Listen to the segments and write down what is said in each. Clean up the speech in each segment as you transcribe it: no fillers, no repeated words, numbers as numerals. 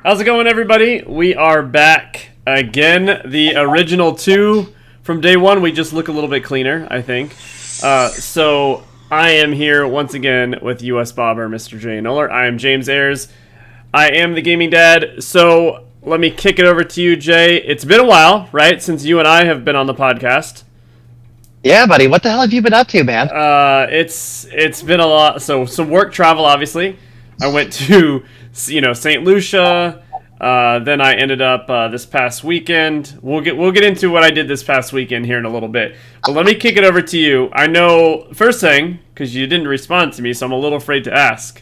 How's it going, everybody? We are back again. The original two from day one. We just look a little bit cleaner, I think. So I am here once again with US Bobber, Mr. Jay Noller. I am James Ayers. I am the gaming dad. So let me kick it over to you, Jay. It's been a while, right, since you and I have been on the podcast. Yeah, buddy. What the hell have you been up to, man? It's been a lot. So some work travel, obviously. I went to St. Lucia. Then I ended up this past weekend. We'll get into what I did this past weekend here in a little bit. But let me kick it over to you. I know first thing, because you didn't respond to me, so I'm a little afraid to ask.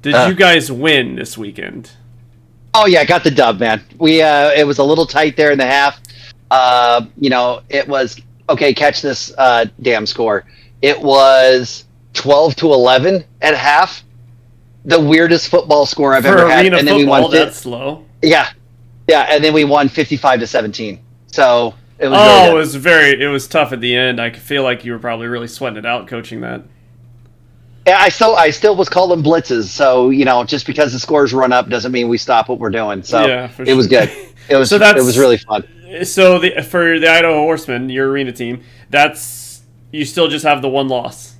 Did you guys win this weekend? Oh yeah, got the dub, man. It was a little tight there in the half. It was okay. Catch this damn score. It was 12-11 at half. The weirdest football score I've ever had, and then we won. That's slow. Yeah, and then we won 55-17. So it was. It was tough at the end. I feel like you were probably really sweating it out coaching that. Yeah, I still was calling blitzes. So just because the scores run up doesn't mean we stop what we're doing. So yeah, it was good. It was it was really fun. So for the Idaho Horseman, your arena team, you still just have the one loss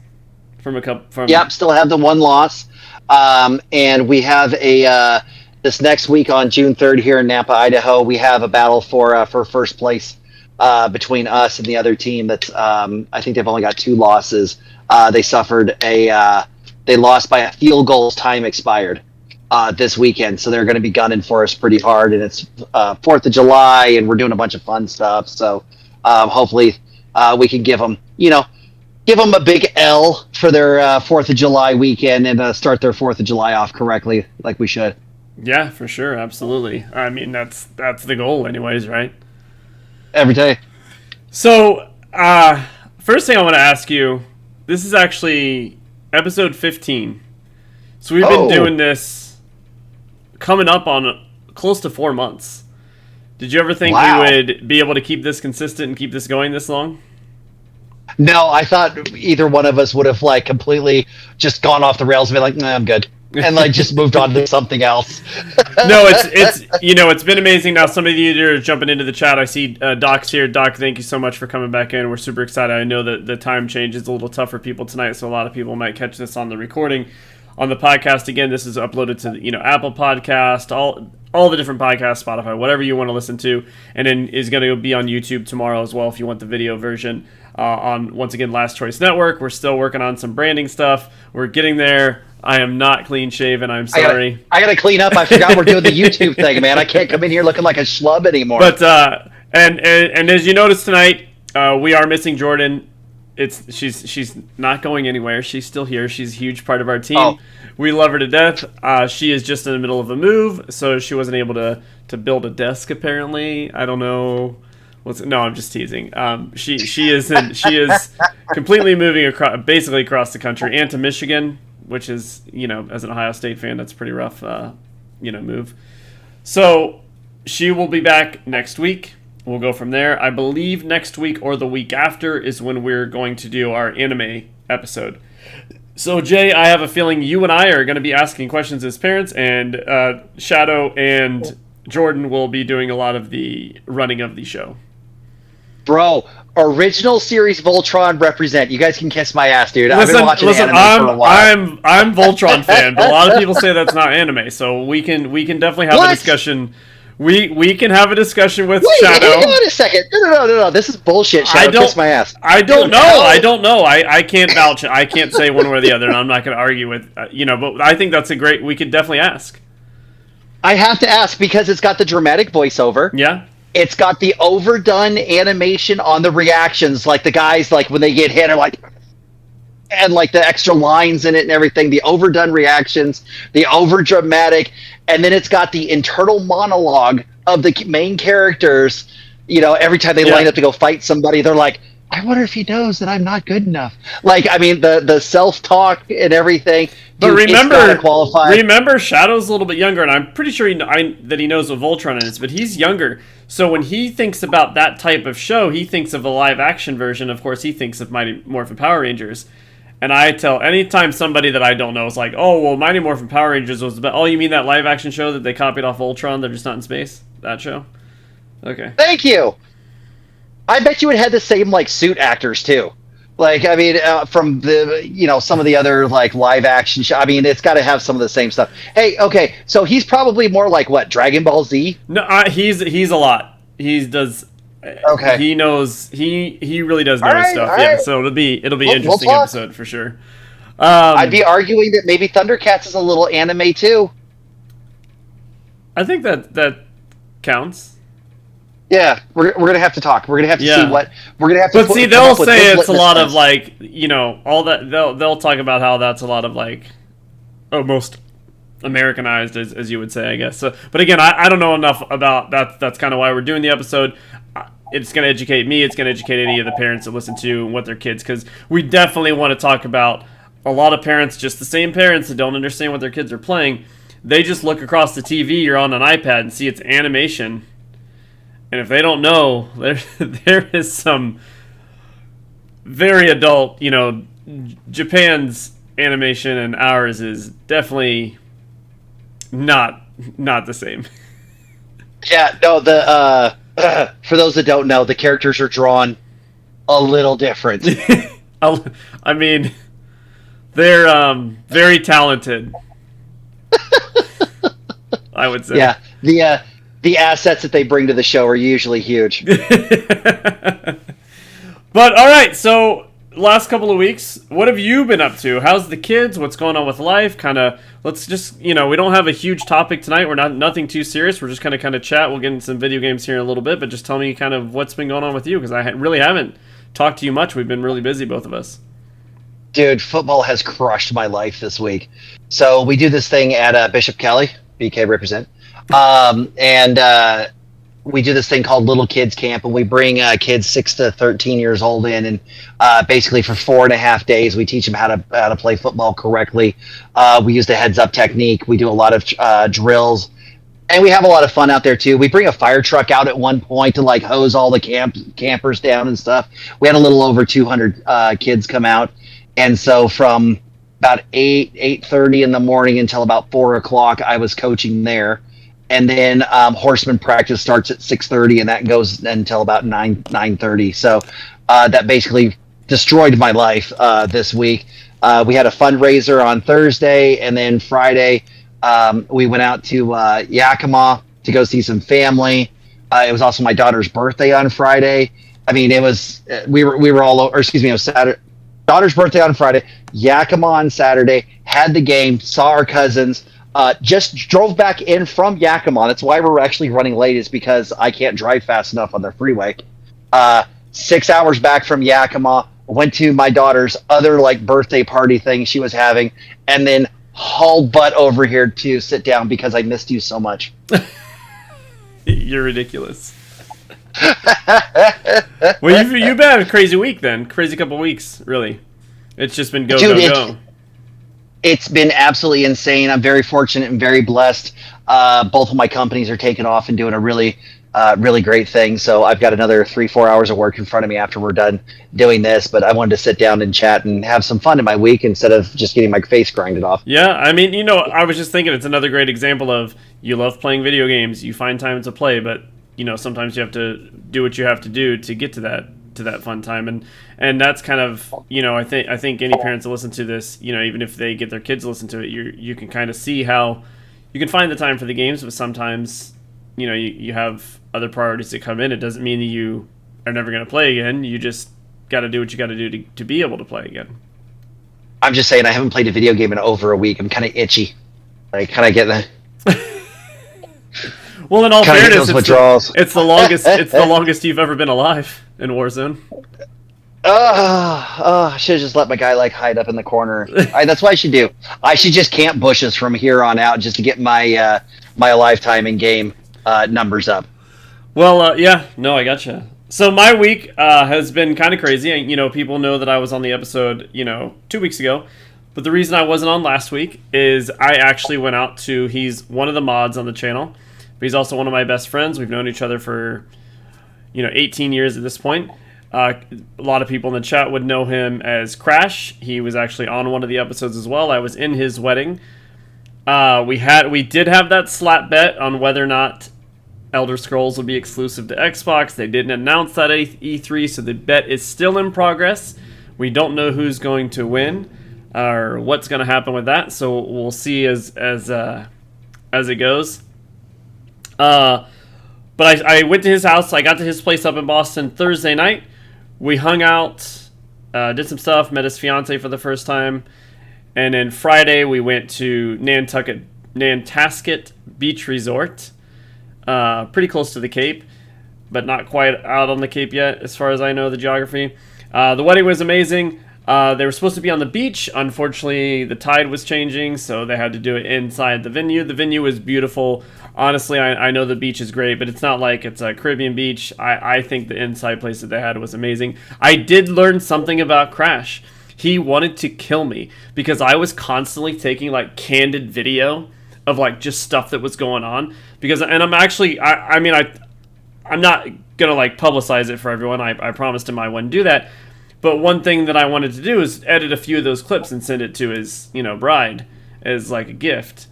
from a couple. Yep, still have the one loss. And we have this next week on June 3rd here in Nampa, Idaho, we have a battle for first place between us and the other team. That's I think they've only got 2 losses. They lost by a field goal as time expired this weekend, so they're going to be gunning for us pretty hard. And it's 4th of July, and we're doing a bunch of fun stuff. So hopefully we can give them a big L for their 4th of July weekend and start their 4th of July off correctly, like we should. Yeah, for sure. Absolutely. I mean, that's the goal anyways, right? Every day. So, first thing I want to ask you, this is actually episode 15. So we've been doing this coming up on close to 4 months. Did you ever think we would be able to keep this consistent and keep this going this long? No, I thought either one of us would have completely just gone off the rails and been like, "Nah, I'm good," and just moved on to something else. No, it's been amazing. Now some of you are jumping into the chat. I see Doc's here. Doc, thank you so much for coming back in. We're super excited. I know that the time change is a little tough for people tonight, so a lot of people might catch this on the recording. On the podcast, again, this is uploaded to Apple Podcast, all the different podcasts, Spotify, whatever you want to listen to, and then is going to be on YouTube tomorrow as well if you want the video version. On, once again, Last Choice Network. We're still working on some branding stuff. We're getting there. I am not clean shaven. I'm sorry. I gotta clean up. I forgot we're doing the YouTube thing, man. I can't come in here looking like a schlub anymore. But and as you notice tonight, we are missing Jordan. She's not going anywhere. She's still here. She's a huge part of our team. Oh. We love her to death. She is just in the middle of a move, so she wasn't able to build a desk. Apparently, I don't know. No, I'm just teasing. She is completely moving basically across the country and to Michigan, which is as an Ohio State fan, that's a pretty rough move. So she will be back next week. We'll go from there. I believe next week or the week after is when we're going to do our anime episode. So Jay, I have a feeling you and I are going to be asking questions as parents, and Shadow and Jordan will be doing a lot of the running of the show. Bro, original series Voltron represent. You guys can kiss my ass, dude. I've been watching anime for a while. I'm Voltron fan, but a lot of people say that's not anime. So we can definitely have a discussion. We can have a discussion with Shadow. Wait a second. No. This is bullshit, Shadow. Kiss my ass. I don't know. I can't vouch. I can't say one way or the other, and I'm not going to argue with, but I think that's we could definitely ask. I have to ask because it's got the dramatic voiceover. Yeah. It's got the overdone animation on the reactions, like the guys, when they get hit, are and the extra lines in it and everything, the overdone reactions, the overdramatic, and then it's got the internal monologue of the main characters. Every time they line up to go fight somebody, they're like, I wonder if he knows that I'm not good enough. The self-talk and everything. But remember, Shadow's a little bit younger, and I'm pretty sure that he knows what Voltron is, but he's younger. So when he thinks about that type of show, he thinks of a live-action version. Of course, he thinks of Mighty Morphin Power Rangers. And I tell anytime somebody that I don't know is like, oh well, Mighty Morphin Power Rangers was the best. Oh, you mean that live action show that they copied off Voltron? They're just not in space. That show. Okay. Thank you. I bet you it had the same like suit actors too. Like I mean, from the some of the other like live action show. I mean, it's got to have some of the same stuff. Hey, okay, so he's probably more like what, Dragon Ball Z? No, he's a lot. He does. Okay. He knows. He really does know his stuff. all Yeah. right. So it'll be We'll interesting talk. episode for sure. I'd be arguing that maybe Thundercats is a little anime too. I think that counts. Yeah, we're gonna have to talk. We're gonna have to Yeah. see what we're gonna have to. But see, come they'll up with say those it's a litmus lot of tests. like all that. They'll talk about how that's a lot of like most Americanized, as you would say, I guess. So, but again, I don't know enough about that. That's kind of why we're doing the episode. It's going to educate me. It's going to educate any of the parents that listen to and what their kids, because we definitely want to talk about a lot of parents, just the same parents that don't understand what their kids are playing. They just look across the TV or on an iPad and see it's animation. And if they don't know, there is some very adult, Japan's animation and ours is definitely not the same. Yeah, no, for those that don't know, the characters are drawn a little different. I mean, they're very talented. I would say. Yeah, the assets that they bring to the show are usually huge. But all right, so last couple of weeks, what have you been up to? How's the kids? What's going on with life? Kind of. Let's just we don't have a huge topic tonight. We're nothing too serious. We're just kind of chat. We'll get into some video games here in a little bit, but just tell me kind of what's been going on with you, because I really haven't talked to you much. We've been really busy, both of us. Dude, football has crushed my life this week. So we do this thing at Bishop Kelly, BK represent, and we do this thing called Little Kids Camp, and we bring kids 6 to 13 years old in, and basically for 4.5 days we teach them how to play football correctly. We use the heads up technique. We do a lot of drills, and we have a lot of fun out there too. We bring a fire truck out at one point to like hose all the campers down and stuff. We had a little over 200 kids come out, and so from about 8:30 in the morning until about 4 o'clock, I was coaching there. And then Horseman practice starts at 6:30, and that goes until about 9:30. So that basically destroyed my life this week. We had a fundraiser on Thursday, and then Friday we went out to Yakima to go see some family. It was also my daughter's birthday on Friday. I mean, it was we were all over. Or excuse me, it was Saturday. Daughter's birthday on Friday. Yakima on Saturday. Had the game. Saw our cousins. Just drove back in from Yakima. That's why we're actually running late, is because I can't drive fast enough on the freeway. 6 hours back from Yakima, went to my daughter's other like birthday party thing she was having, and then hauled butt over here to sit down because I missed you so much. You're ridiculous. Well, you've had a crazy week then. Crazy couple weeks, really. It's just been go, Dude, go. It's been absolutely insane. I'm very fortunate and very blessed. Both of my companies are taking off and doing a really great thing. So I've got another 3-4 hours of work in front of me after we're done doing this. But I wanted to sit down and chat and have some fun in my week instead of just getting my face grinded off. Yeah, I mean, I was just thinking it's another great example of you love playing video games, you find time to play, but sometimes you have to do what you have to do to get to that fun time, and that's kind of I think any parents that listen to this, even if they get their kids to listen to it, you can kind of see how you can find the time for the games, but sometimes you have other priorities that come in. It doesn't mean that you are never going to play again. You just got to do what you got to do to be able to play again. I'm just saying, I haven't played a video game in over a week. I'm kind of itchy. Like, can I get that? Well, in all fairness, withdrawals. It's the longest you've ever been alive in Warzone. I should have just let my guy like hide up in the corner. That's what I should do. I should just camp bushes from here on out just to get my my lifetime in game numbers up. Well, yeah, no, I gotcha. So my week has been kind of crazy. People know that I was on the episode 2 weeks ago, but the reason I wasn't on last week is I actually went out to. He's one of the mods on the channel, but he's also one of my best friends. We've known each other for 18 years at this point. A lot of people in the chat would know him as Crash. He was actually on one of the episodes as well. I was in his wedding. We did have that slap bet on whether or not Elder Scrolls would be exclusive to Xbox. They didn't announce that at E3, so the bet is still in progress. We don't know who's going to win or what's going to happen with that. So we'll see as it goes. But I went to his house. I got to his place up in Boston Thursday night. We hung out, did some stuff, met his fiance for the first time. And then Friday we went to Nantasket Beach Resort. Pretty close to the Cape, but not quite out on the Cape yet, as far as I know the geography. The wedding was amazing. They were supposed to be on the beach. Unfortunately, the tide was changing, so they had to do it inside the venue. The venue was beautiful. Honestly, I know the beach is great, but it's not like it's a Caribbean beach. I think the inside place that they had was amazing. I did learn something about Crash. He wanted to kill me because I was constantly taking like candid video of like just stuff that was going on. And I'm actually, I'm not gonna like publicize it for everyone. I promised him I wouldn't do that. But one thing that I wanted to do is edit a few of those clips and send it to his, bride as like a gift.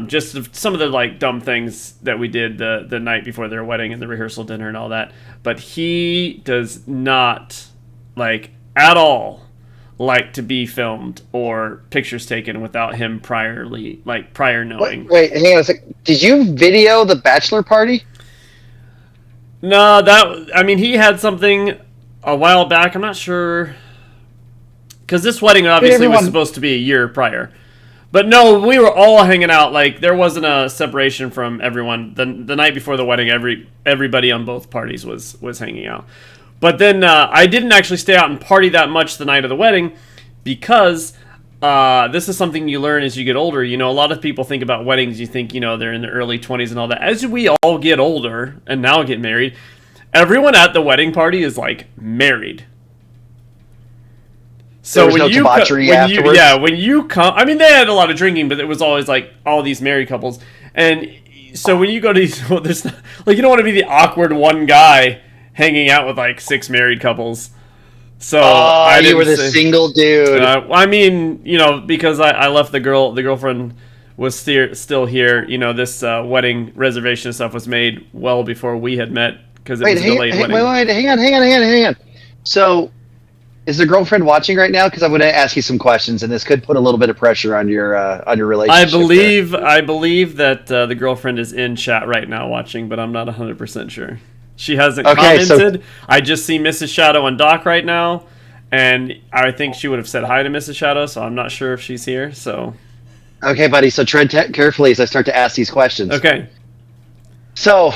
Just some of the like dumb things that we did the night before their wedding and the rehearsal dinner and all that. But he does not like at all like to be filmed or pictures taken without him prior knowing. Wait, hang on a sec. Did you video the bachelor party? No, he had something a while back. I'm not sure, because this wedding obviously was supposed to be a year prior. But no, we were all hanging out. Like, there wasn't a separation from everyone. The night before the wedding, everybody on both parties was hanging out. But then I didn't actually stay out and party that much the night of the wedding because this is something you learn as you get older. A lot of people think about weddings. You think, they're in their early 20s and all that. As we all get older and now get married, everyone at the wedding party is, like, married. So when you come, they had a lot of drinking, but it was always like all these married couples. And so when you go to these, there's not, like, you don't want to be the awkward one guy hanging out with like 6 married couples. So you were the single dude. Because I left the girlfriend was still here. This wedding reservation stuff was made well before we had met because it was a delayed wedding. Wait, hang on. So, is the girlfriend watching right now? Because I'm going to ask you some questions, and this could put a little bit of pressure on your relationship. I believe that the girlfriend is in chat right now watching, but I'm not 100% sure. She hasn't commented. I just see Mrs. Shadow and Doc right now, and I think she would have said hi to Mrs. Shadow, so I'm not sure if she's here. So, okay, buddy. So tread carefully as I start to ask these questions. Okay. So,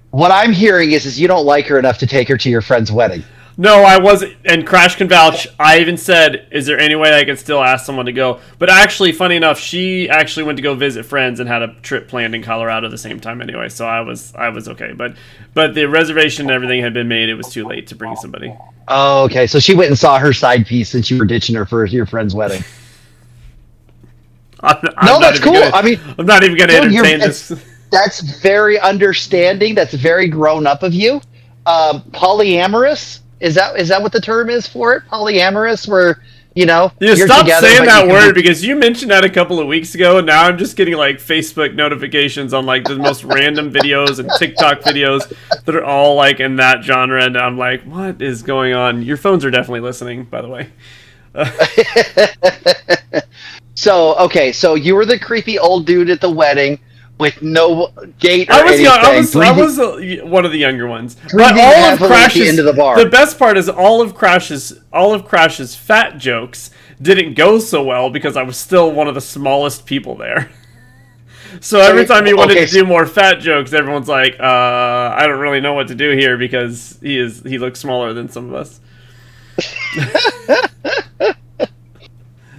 what I'm hearing is you don't like her enough to take her to your friend's wedding. No, I wasn't, and Crash can vouch. I even said, is there any way I could still ask someone to go? But actually, funny enough, she actually went to go visit friends and had a trip planned in Colorado at the same time anyway, so I was okay. But the reservation and everything had been made. It was too late to bring somebody. Oh, okay. So she went and saw her side piece since you were ditching her for your friend's wedding. That's cool. I'm not even going to entertain this. That's very understanding. That's very grown up of you. Polyamorous? Is that what the term is for it? Polyamorous, where you're stop together, saying that word because you mentioned that a couple of weeks ago, and now I'm just getting like Facebook notifications on like the most random videos and TikTok videos that are all like in that genre, and I'm like, what is going on? Your phones are definitely listening, by the way. So you were the creepy old dude at the wedding with no gate or anything. I was one of the younger ones. But all of Crash's into the bar. The best part is all of Crash's fat jokes didn't go so well because I was still one of the smallest people there. So every time he wanted to do more fat jokes, everyone's like, I don't really know what to do here because he looks smaller than some of us.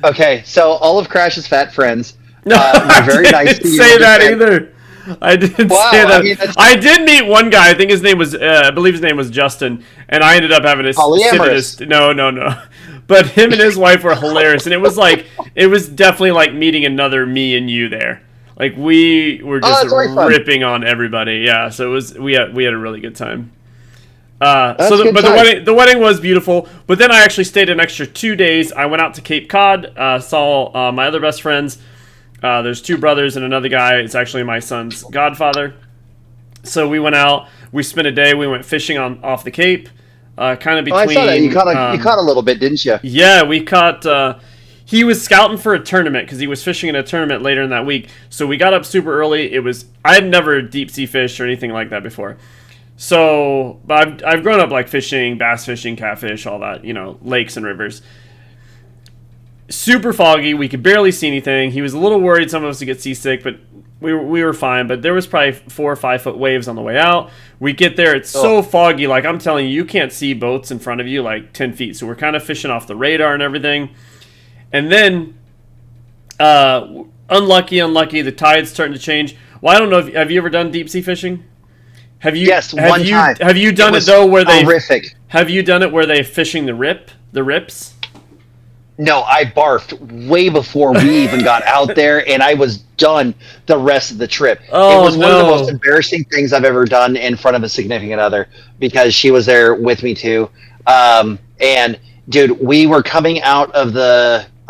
Okay, so all of Crash's fat friends were very nice to you. I didn't say that either. I didn't say that. I did meet one guy. I think his name was, I believe his name was Justin, and I ended up having to polyamorous. No. But him and his wife were hilarious, and it was definitely like meeting another me and you there. Like we were just ripping on everybody. Yeah, so we had a really good time. The wedding was beautiful, but then I actually stayed an extra 2 days. I went out to Cape Cod, saw my other best friends. There's 2 brothers and another guy. It's actually my son's godfather. So we went out. We spent a day. We went fishing off the Cape, kind of between. I saw that. You caught a little bit, didn't you? Yeah, we caught. He was scouting for a tournament because he was fishing in a tournament later in that week. So we got up super early. I had never deep sea fished or anything like that before. So, but I've grown up like fishing, bass fishing, catfish, all that, lakes and rivers. Super foggy. We could barely see anything. He was a little worried some of us would get seasick, but we were fine. But there was probably 4 or 5 foot waves on the way out. We get there. It's so foggy. Like I'm telling you, you can't see boats in front of you like 10 feet. So we're kind of fishing off the radar and everything. And then, unlucky, the tide's starting to change. Well, I don't know. Have you ever done deep sea fishing? Yes, one time. Have you done it though where they horrific? Have you done it where they fishing the rips? No, I barfed way before we even got out there, and I was done the rest of the trip. Oh, it was one of the most embarrassing things I've ever done in front of a significant other because she was there with me too. And dude, we were coming out of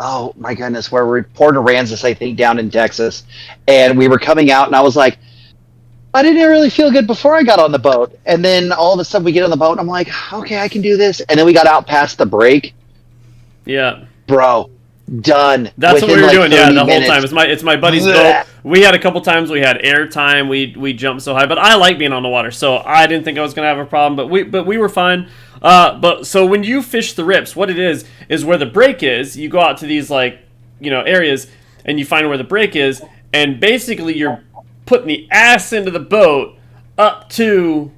oh my goodness, where we're Port Aransas, I think, down in Texas, and we were coming out, and I was like, I didn't really feel good before I got on the boat. And then all of a sudden we get on the boat and I'm like, okay, I can do this. And then we got out past the break. Yeah. Bro, done. That's what we were doing, the minutes. whole time. It's my buddy's boat. We had a couple times we had air time. We jumped so high. But I like being on the water, so I didn't think I was going to have a problem. But we were fine. But so when you fish the rips, what it is where the break is, you go out to these areas and you find where the break is. And basically you're putting the ass into the boat up to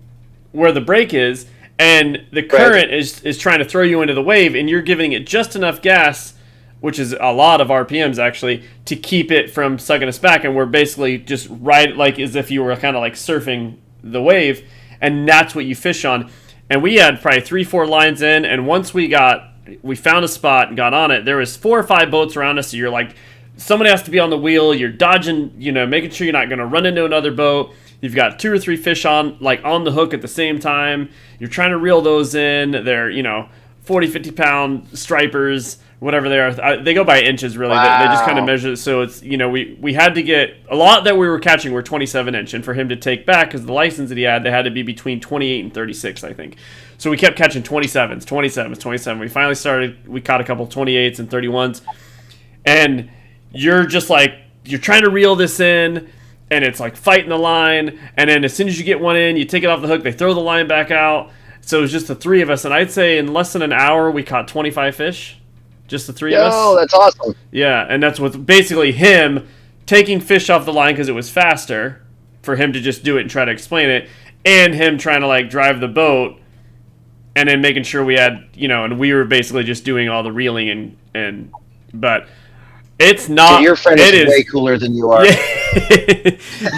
where the break is, and the current is trying to throw you into the wave, and you're giving it just enough gas, which is a lot of RPMs actually, to keep it from sucking us back. And we're basically just right like as if you were kind of like surfing the wave, and that's what you fish on. And we had probably 3-4 lines in, and once we found a spot and got on it, there was 4 or 5 boats around us, so you're like, somebody has to be on the wheel. You're dodging, making sure you're not going to run into another boat. You've got 2 or 3 fish on the hook at the same time. You're trying to reel those in. They're, 40, 50 pound stripers, whatever they are. They go by inches, really. Wow. They just kind of measure. So it's, we had to get a lot that we were catching were 27 inch. And for him to take back, because the license that he had, they had to be between 28 and 36, I think. So we kept catching 27s. We finally we caught a couple 28s and 31s. And you're just like, you're trying to reel this in, and it's like fighting the line, and then as soon as you get one in, you take it off the hook, they throw the line back out. So it was just the 3 of us, and I'd say in less than an hour, we caught 25 fish. Just the 3 of us. Oh, that's awesome. Yeah, and that's with basically him taking fish off the line because it was faster for him to just do it and try to explain it, and him trying to drive the boat, and then making sure we had, and we were basically just doing all the reeling but it's not. So your friend is way cooler than you are. Yeah.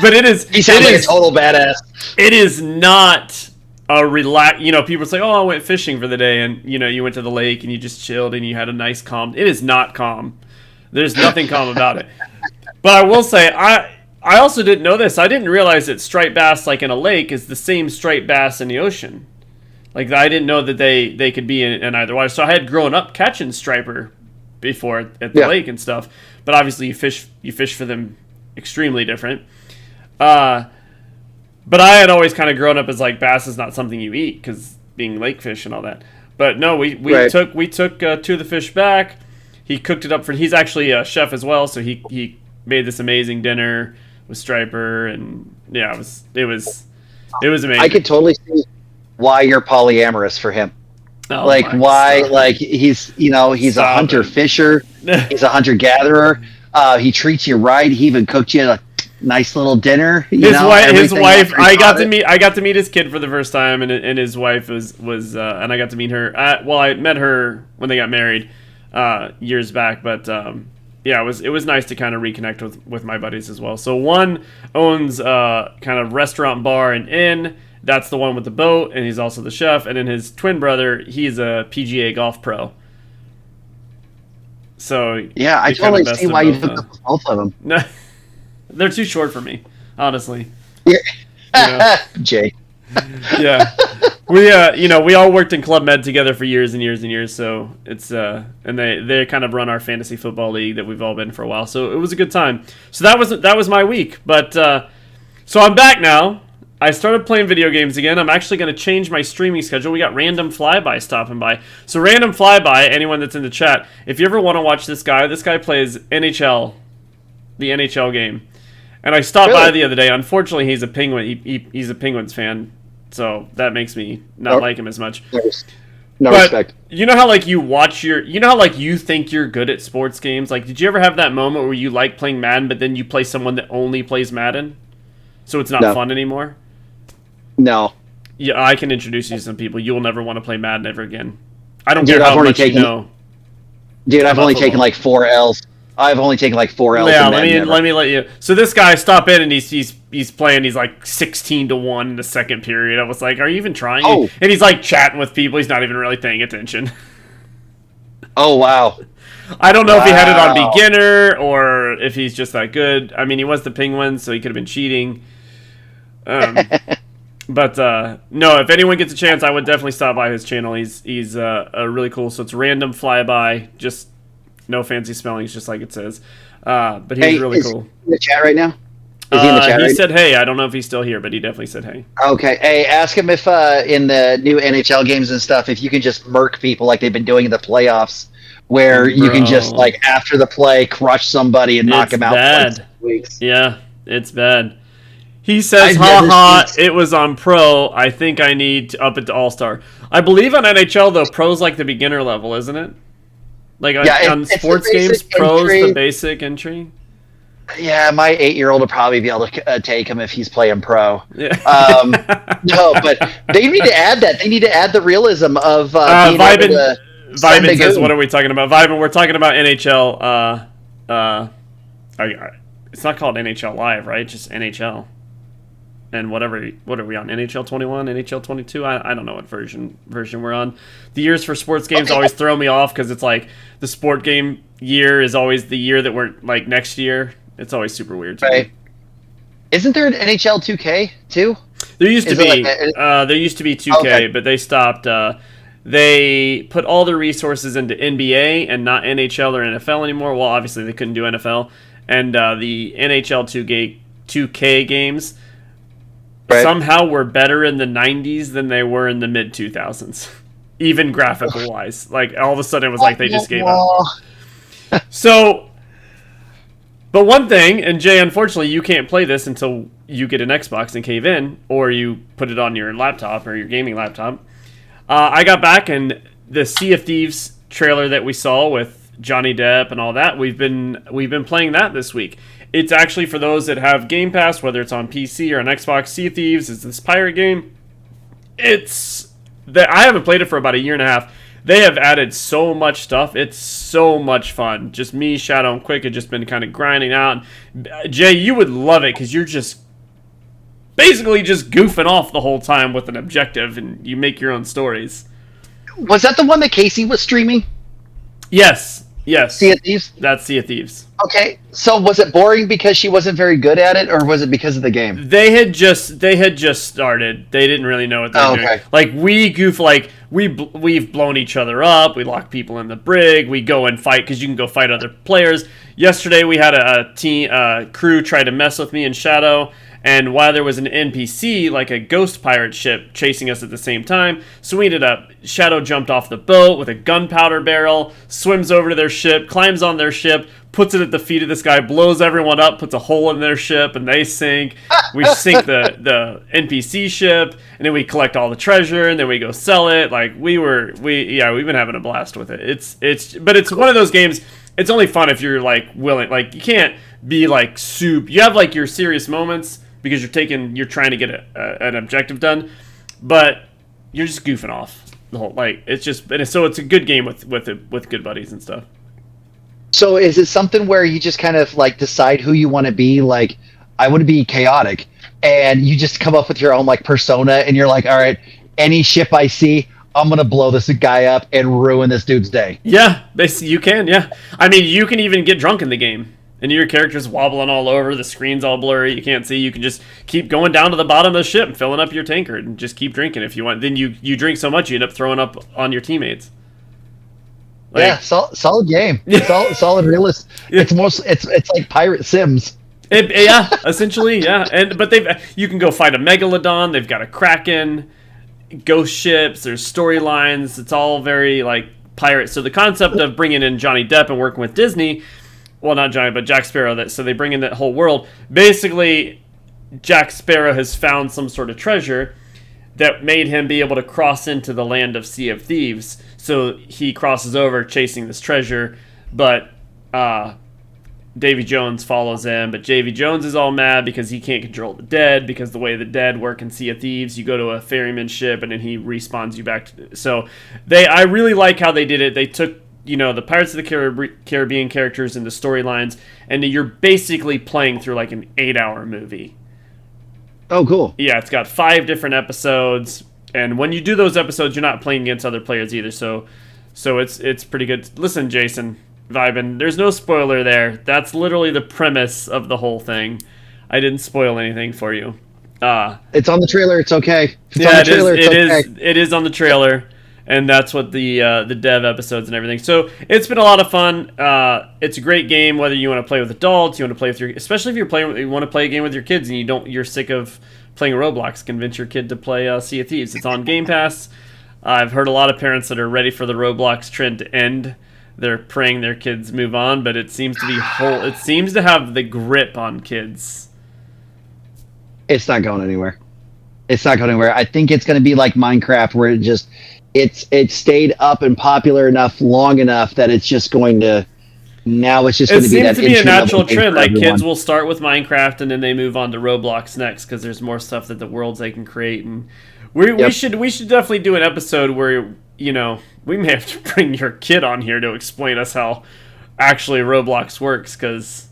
But it is. He sounds like a total badass. It is not a relax. People say, "Oh, I went fishing for the day," and you went to the lake and you just chilled and you had a nice calm. It is not calm. There's nothing calm about it. But I will say, I also didn't know this. I didn't realize that striped bass, in a lake, is the same striped bass in the ocean. I didn't know that they could be in either water. So I had grown up catching striper before at the lake and stuff, but obviously you fish for them extremely different. But I had always kind of grown up as bass is not something you eat because being lake fish and all that. But no, we took 2 of the fish back. He cooked it up he's actually a chef as well, so he made this amazing dinner with striper, and yeah, it was amazing. I could totally see why you're polyamorous for him. Oh, why? He's he's a hunter fisher. He's a hunter gatherer. He treats you right. He even cooked you a nice little dinner. His wife. I got to meet his kid for the first time, and his wife was and I got to meet her. I met her when they got married years back, but yeah, it was nice to kind of reconnect with my buddies as well. So one owns kind of restaurant, bar, and inn. That's the one with the boat, and he's also the chef. And then his twin brother, he's a PGA golf pro. So yeah, I totally see why you took both of them. No, they're too short for me, honestly. Yeah. Jay. Yeah. We we all worked in Club Med together for years and years and years, so it's and they kind of run our fantasy football league that we've all been for a while. So it was a good time. So that was my week. But so I'm back now. I started playing video games again. I'm actually going to change my streaming schedule. We got Random Flyby stopping by. So Random Flyby, anyone that's in the chat, if you ever want to watch this guy plays NHL, the NHL game. And I stopped by the other day. Unfortunately, he's a Penguin. He's a Penguins fan. So that makes me not like him as much. No respect. You know how like you know how like you think you're good at sports games? Like, did you ever have that moment where you like playing Madden, but then you play someone that only plays Madden? So it's not fun anymore? No. Yeah, I can introduce you to some people. You will never want to play Madden ever again. I don't care how much you know. Dude, I've only taken like 4 L's. I've only taken like 4 L's. Yeah, let me let you. So this guy stop in and he's playing. He's like 16-1 in the second period. I was like, are you even trying? Oh. And he's like chatting with people. He's not even really paying attention. Oh wow. I don't know if he had it on beginner or if he's just that good. I mean, he was the Penguins, so he could have been cheating. But no, if anyone gets a chance, I would definitely stop by his channel. He's a really cool. So it's Random Flyby, just no fancy spellings, just like it says. But he's really cool. He in the chat right now? Is he in the chat? He said hey. I don't know if he's still here, but he definitely said hey. Okay. Hey, ask him if in the new NHL games and stuff, if you can just murk people like they've been doing in the playoffs, where you can just like after the play crush somebody and knock him out. Bad. For like 6 weeks. Yeah, it's bad. He says, haha, it was on pro. I think I need to up it to all-star. I believe on NHL, though, pro's like the beginner level, isn't it? Like on sports games, pro's the basic entry? Yeah, my 8-year-old will probably be able to take him if he's playing pro. Yeah. No, but they need to add that. They need to add the realism of being able to Vibin says, what are we talking about? Vibin, we're talking about NHL. It's not called NHL Live, right? Just NHL. And what are we on? NHL 21, NHL 22? I don't know what version we're on. The years for sports games always throw me off because it's like the sport game year is always the year that we're like next year. It's always super weird to me. Isn't there an NHL 2K too? There used to be. There used to be 2K, but they stopped. They put all their resources into NBA and not NHL or NFL anymore. Well, obviously they couldn't do NFL, and the NHL 2K games. Somehow were better in the 90s than they were in the mid 2000s, even graphical wise. Like all of a sudden it was like they just gave up. So, but one thing, and Jay, unfortunately you can't play this until you get an Xbox and cave in, or you put it on your laptop or your gaming laptop. I got back and the Sea of Thieves trailer that we saw with Johnny Depp and all that, we've been playing that this week. It's actually for those that have Game Pass, whether it's on PC or on Xbox. Sea of Thieves is this pirate game. I haven't played it for about a year and a half. They have added so much stuff. It's so much fun. Just me, Shadow, and Quick have just been kind of grinding out. Jay, you would love it because you're just basically just goofing off the whole time with an objective, and you make your own stories. Was that the one that Casey was streaming? Yes. Sea of Thieves? That's Sea of Thieves. Okay, so was it boring because she wasn't very good at it, or was it because of the game? They had just started. They didn't really know what they were doing. Like we goof, like we've blown each other up. We lock people in the brig. We go and fight because you can go fight other players. Yesterday we had a crew try to mess with me and Shadow. And while there was an NPC, like a ghost pirate ship, chasing us at the same time, so we ended up, Shadow jumped off the boat with a gunpowder barrel, swims over to their ship, climbs on their ship, puts it at the feet of this guy, blows everyone up, puts a hole in their ship, and they sink. We sink the NPC ship, and then we collect all the treasure, and then we go sell it. Like we've been having a blast with it. But it's one of those games. It's only fun if you're like willing. Like you can't be like soup. You have like your serious moments because you're trying to get an objective done, but you're just goofing off the whole it's a good game with good buddies and stuff. So is it something where you just kind of like decide who you want to be? Like I want to be chaotic, and you just come up with your own like persona, and you're like, all right, any ship I see, I'm gonna blow this guy up and ruin this dude's day. Yeah, you can. Yeah, I mean, you can even get drunk in the game and your character's wobbling all over. The screen's all blurry. You can't see. You can just keep going down to the bottom of the ship and filling up your tankard and just keep drinking if you want. Then you drink so much you end up throwing up on your teammates. Like, yeah, solid game. Solid realist. Yeah. It's like Pirate Sims. Yeah, essentially, yeah. But you can go fight a megalodon. They've got a kraken, ghost ships. There's storylines. It's all very like pirate. So the concept of bringing in Johnny Depp and working with Disney, well, not Johnny, but Jack Sparrow. So they bring in that whole world. Basically, Jack Sparrow has found some sort of treasure that made him be able to cross into the land of Sea of Thieves. So he crosses over chasing this treasure, but Davy Jones follows him. But Davy Jones is all mad because he can't control the dead, because the way the dead work in Sea of Thieves, you go to a ferryman ship and then he respawns you back. So I really like how they did it. They took the Pirates of the Caribbean characters and the storylines, and you're basically playing through like an 8-hour movie. Oh, cool. Yeah, it's got 5 different episodes. And when you do those episodes, you're not playing against other players either, so it's pretty good. Listen, Jason, Vibin, there's no spoiler there. That's literally the premise of the whole thing. I didn't spoil anything for you. It's on the trailer. It's okay. It is on the trailer, and that's what the dev episodes and everything. So it's been a lot of fun. It's a great game, whether you want to play with adults, you want to play with especially if you want to play a game with your kids and you're sick of playing Roblox. Convince your kid to play Sea of Thieves. It's on Game Pass. I've heard a lot of parents that are ready for the Roblox trend to end. They're praying their kids move on, but it seems to have the grip on kids. It's not going anywhere. I think it's going to be like Minecraft, where it stayed up and popular enough long enough that it's just going to. Now it's just going to be that. It seems to be a natural trend. Like kids will start with Minecraft and then they move on to Roblox next because there's more stuff that the worlds they can create. And we should definitely do an episode where we may have to bring your kid on here to explain us how actually Roblox works, because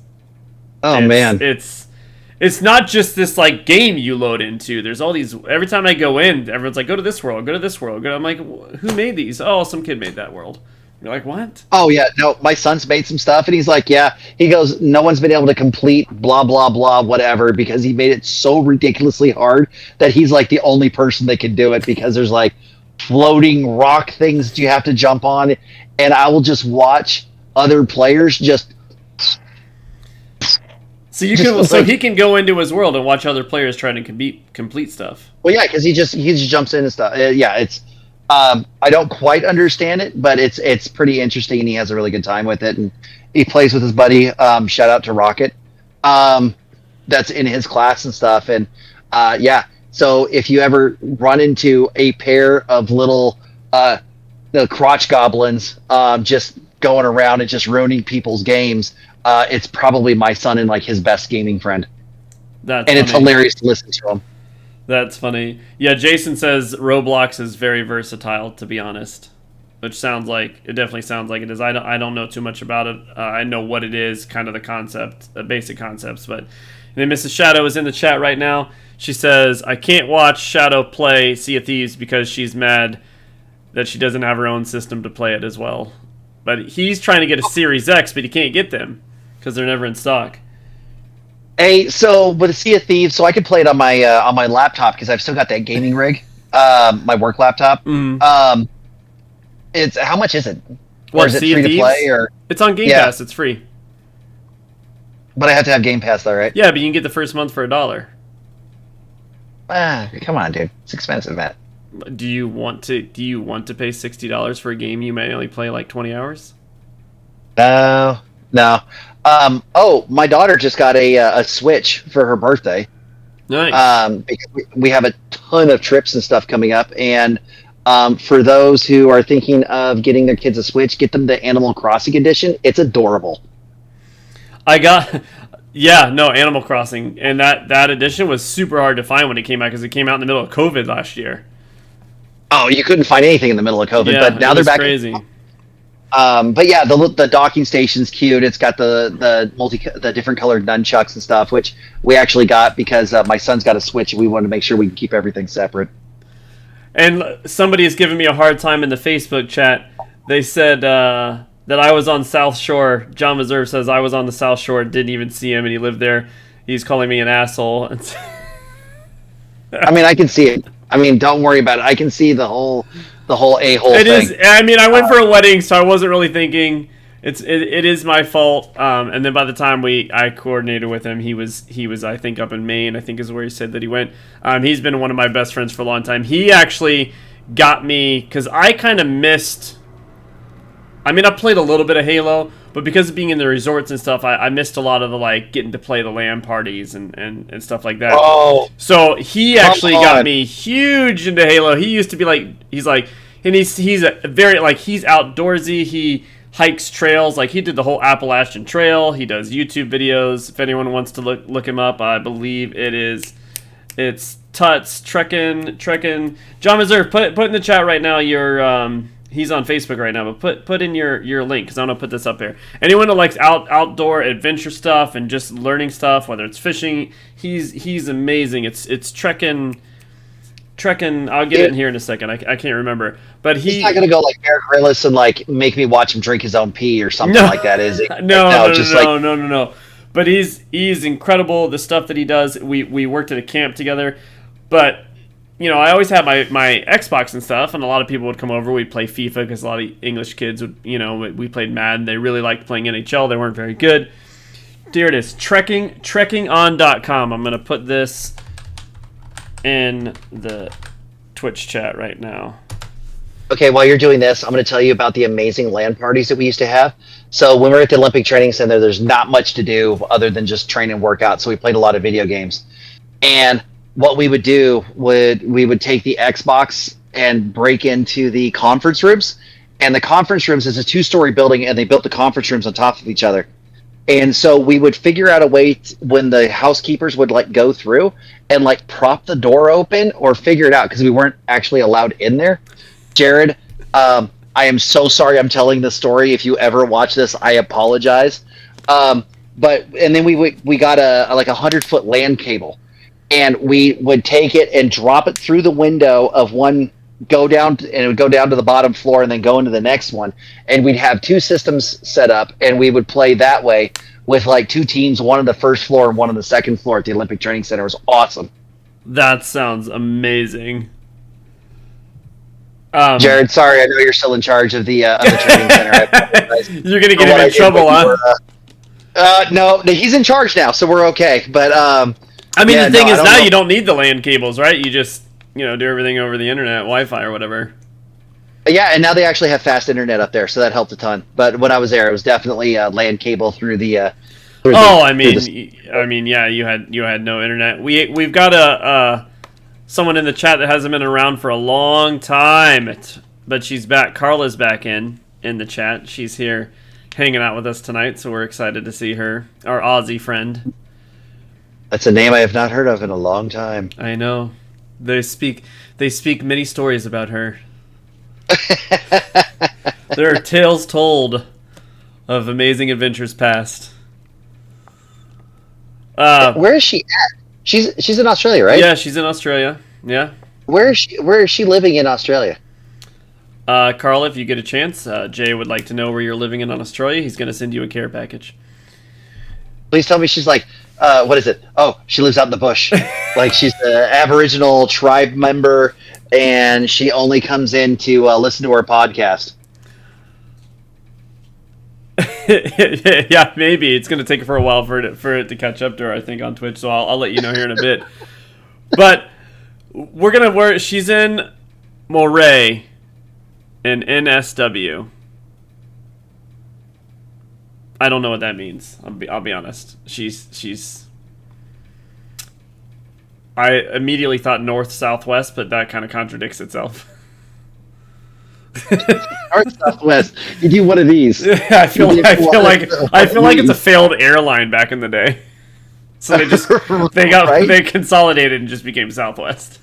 it's not just this like game you load into. There's all these. Every time I go in, everyone's like, go to this world, go to this world. I'm like, who made these? Oh, some kid made that world. You're like, what? Oh, yeah. No, my son's made some stuff, and he's like, yeah. He goes, no one's been able to complete blah, blah, blah, whatever, because he made it so ridiculously hard that he's like the only person that can do it, because there's like floating rock things that you have to jump on, and I will just watch other players just... So he can go into his world and watch other players try to complete stuff. Well, yeah, because he just jumps in and stuff. It's... I don't quite understand it, but it's pretty interesting, and he has a really good time with it. And he plays with his buddy. Shout out to Rocket. That's in his class and stuff. And so if you ever run into a pair of little the crotch goblins just going around and just ruining people's games, it's probably my son and like his best gaming friend. It's hilarious to listen to him. That's funny. Yeah, Jason says Roblox is very versatile, to be honest, which definitely sounds like it is. I don't know too much about it. I know what it is, kind of the concept, basic concepts. But and then Mrs. Shadow is in the chat right now. She says, I can't watch Shadow play Sea of Thieves because she's mad that she doesn't have her own system to play it as well. But he's trying to get a Series X, but he can't get them because they're never in stock. So with Sea of Thieves, so I could play it on my laptop because I've still got that gaming rig, my work laptop. Mm. It's how much is it? Or is it free to play? Or it's on Game Pass. It's free. But I have to have Game Pass though, right? Yeah, but you can get the first month for $1. Come on, dude. It's expensive, Matt. Do you want to pay $60 for a game you may only play like 20 hours? No. My daughter just got a Switch for her birthday. Nice. Because we have a ton of trips and stuff coming up, and for those who are thinking of getting their kids a Switch, get them the Animal Crossing edition. It's adorable. Animal Crossing, and that edition was super hard to find when it came out because it came out in the middle of COVID last year. Oh, you couldn't find anything in the middle of COVID, but now they're back. Crazy. But yeah, the docking station's cute. It's got the different colored nunchucks and stuff, which we actually got because my son's got a Switch, and we wanted to make sure we can keep everything separate. And somebody has given me a hard time in the Facebook chat. They said that I was on South Shore. John Reserve says I was on the South Shore, didn't even see him, and he lived there. He's calling me an asshole. I mean, I can see it. I mean, don't worry about it. I can see the whole a-hole It thing. is. I mean, I went for a wedding, so I wasn't really thinking. It is my fault. And then by the time I coordinated with him, he was I think up in Maine. I think is where he said that he went. He's been one of my best friends for a long time. He actually got me because I kind of missed. I mean, I played a little bit of Halo, but because of being in the resorts and stuff, I missed a lot of the getting to play the LAN parties and stuff like that. Oh, so he actually got me huge into Halo. He used to be he's a very he's outdoorsy. He hikes trails. He did the whole Appalachian Trail. He does YouTube videos. If anyone wants to look him up, I believe it's Tuts Trekkin. John Reserve, put in the chat right now your he's on Facebook right now, but put in your link because I'm gonna put this up here. Anyone that likes outdoor adventure stuff and just learning stuff, whether it's fishing, he's amazing. It's Trekkin. I'll get it in here in a second. I can't remember, but he's not gonna go like Bear Grylls and make me watch him drink his own pee or something like that, is he? No. But he's incredible. The stuff that he does. We worked at a camp together, but. I always had my Xbox and stuff, and a lot of people would come over. We'd play FIFA because a lot of English kids would, we played Madden. They really liked playing NHL. They weren't very good. Here it is, trekkingon.com. I'm going to put this in the Twitch chat right now. Okay, while you're doing this, I'm going to tell you about the amazing LAN parties that we used to have. So when we were at the Olympic Training Center, there's not much to do other than just train and work out. So we played a lot of video games. And what we would do we would take the Xbox and break into the conference rooms, and the conference rooms is a 2-story building, and they built the conference rooms on top of each other. And so we would figure out a way when the housekeepers would go through and prop the door open or figure it out because we weren't actually allowed in there. Jared, I am so sorry I'm telling this story. If you ever watch this, I apologize. And then we got a 100-foot LAN cable. And we would take it and drop it through the window of one, go down, and it would go down to the bottom floor and then go into the next one. And we'd have 2 systems set up, and we would play that way with 2 teams, one on the first floor and one on the second floor at the Olympic Training Center. It was awesome. That sounds amazing. Jared, sorry, I know you're still in charge of the training center. I apologize. You're going to get him in trouble, huh? No, he's in charge now, so we're okay. But the thing is now you don't need the LAN cables, right? You just, do everything over the internet, Wi-Fi or whatever. Yeah, and now they actually have fast internet up there, so that helped a ton. But when I was there, it was definitely a LAN cable through the. Yeah, you had no internet. We've got someone in the chat that hasn't been around for a long time, but she's back. Carla's back in the chat. She's here, hanging out with us tonight, so we're excited to see her, our Aussie friend. That's a name I have not heard of in a long time. I know. They speak many stories about her. There are tales told of amazing adventures past. Where is she at? She's in Australia, right? Yeah, she's in Australia. Yeah. Where is she living in Australia? Carl, if you get a chance, Jay would like to know where you're living in Australia. He's going to send you a care package. Please tell me she's what is it? Oh, she lives out in the bush. She's an Aboriginal tribe member, and she only comes in to listen to our podcast. Yeah, maybe. It's going to take her a while for it to catch up to her, I think, on Twitch, so I'll let you know here in a bit. But she's in Moray in NSW. I don't know what that means. I'll be honest. She's. I immediately thought north southwest, but that kind of contradicts itself. North southwest. You do one of these. Yeah, I feel like it's a failed airline back in the day. So they consolidated and just became Southwest.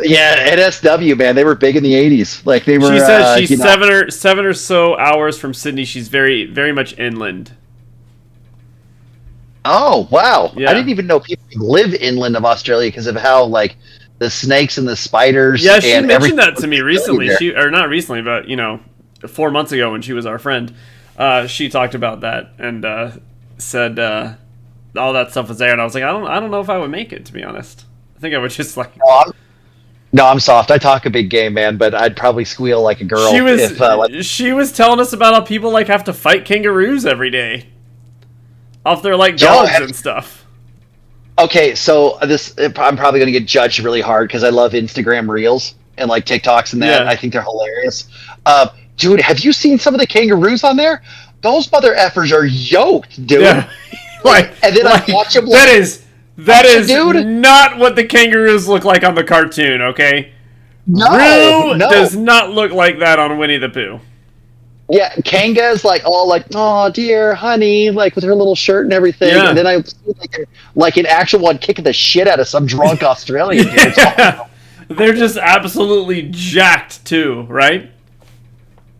Yeah, NSW, man, they were big in the '80s. They were. She says she's 7 or so hours from Sydney. She's very, very much inland. Oh wow! Yeah. I didn't even know people live inland of Australia because of how the snakes and the spiders. Yeah, she and mentioned that to me recently. Not recently, but 4 months ago when she was our friend. She talked about that and said all that stuff was there, and I was like, I don't know if I would make it, to be honest. I think I would just like. No, I'm soft. I talk a big game, man, but I'd probably squeal like a girl. She was telling us about how people like have to fight kangaroos every day off their like dogs and stuff. Okay, so I'm probably going to get judged really hard because I love Instagram Reels and like TikToks and that. Yeah. I think they're hilarious. Dude, have you seen some of the kangaroos on there? Those mother effers are yoked, dude. Yeah. And then I watch them. That is dude, not what the kangaroos look like on the cartoon, okay? No, does not look like that on Winnie the Pooh. Yeah, Kanga's like all like, oh dear, honey, like with her little shirt and everything. Yeah. And then I see like an actual one kicking the shit out of some drunk Australian dude. Yeah. They're just absolutely jacked too, right?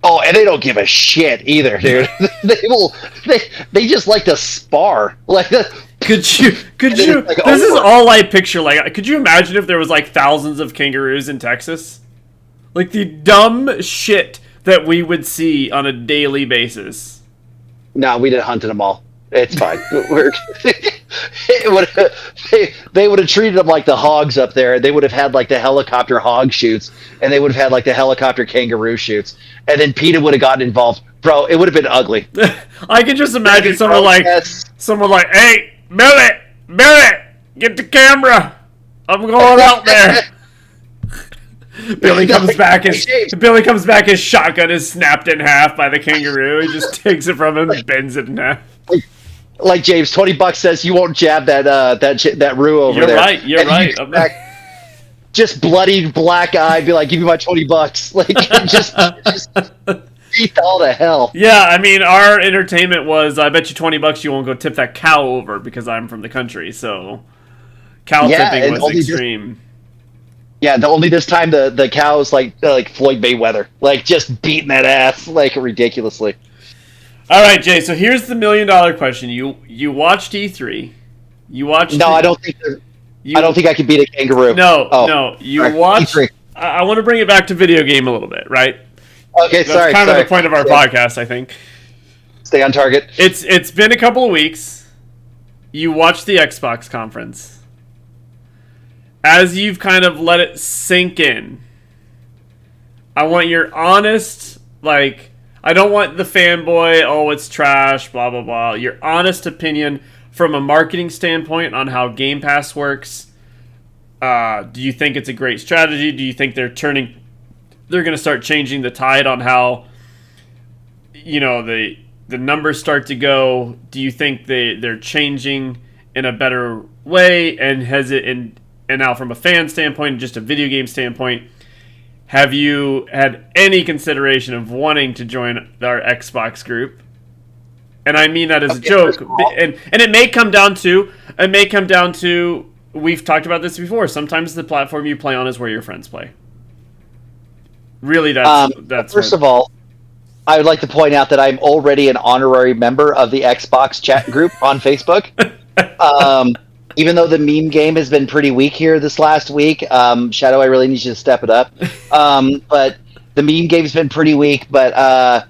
Oh, and they don't give a shit either, dude. They just like to spar. Like Could you like, this is all I picture. Like, could you imagine if there was like thousands of kangaroos in Texas? Like the dumb shit that we would see on a daily basis. No, we didn't hunt them all. It's fine. They would have treated them like the hogs up there. They would have had like the helicopter hog shoots, and they would have had like the helicopter kangaroo shoots. And then PETA would have gotten involved. Bro, it would have been ugly. I can just imagine someone like, hey, Billy, get the camera. I'm going out there. Billy comes back. His shotgun is snapped in half by the kangaroo. He just takes it from him and bends it in half. Like James, $20 says you won't jab that roo over there. You're right. Just bloody black eye. Be like, give me my $20. Like just beat all to hell. Yeah, I mean, our entertainment was, I bet you $20 you won't go tip that cow over because I'm from the country. So cow tipping was extreme. Only this time the cow's like Floyd Mayweather, like just beating that ass like ridiculously. All right, Jay. So here's the $1 million question. You watched E3. You watched. No, I don't think. I don't think I could beat a kangaroo. No. You watched. E3. I want to bring it back to video game a little bit, right? Okay, That's kind of the point of our podcast, I think. Stay on target. It's been a couple of weeks. You watched the Xbox conference. As you've kind of let it sink in, I want your honest, like, I don't want the fanboy, oh, it's trash, blah, blah, blah. Your honest opinion from a marketing standpoint on how Game Pass works. Do you think it's a great strategy? Do you think they're going to start changing the tide on how, the numbers start to go? Do you think they're changing in a better way? And now from a fan standpoint and just a video game standpoint, have you had any consideration of wanting to join our Xbox group? And I mean that as a joke. And it may come down to, we've talked about this before, sometimes the platform you play on is where your friends play. Really, that's first of all, I would like to point out that I'm already an honorary member of the Xbox chat group on Facebook. Even though the meme game has been pretty weak here this last week, Shadow, I really need you to step it up. But the meme game's been pretty weak, but I'm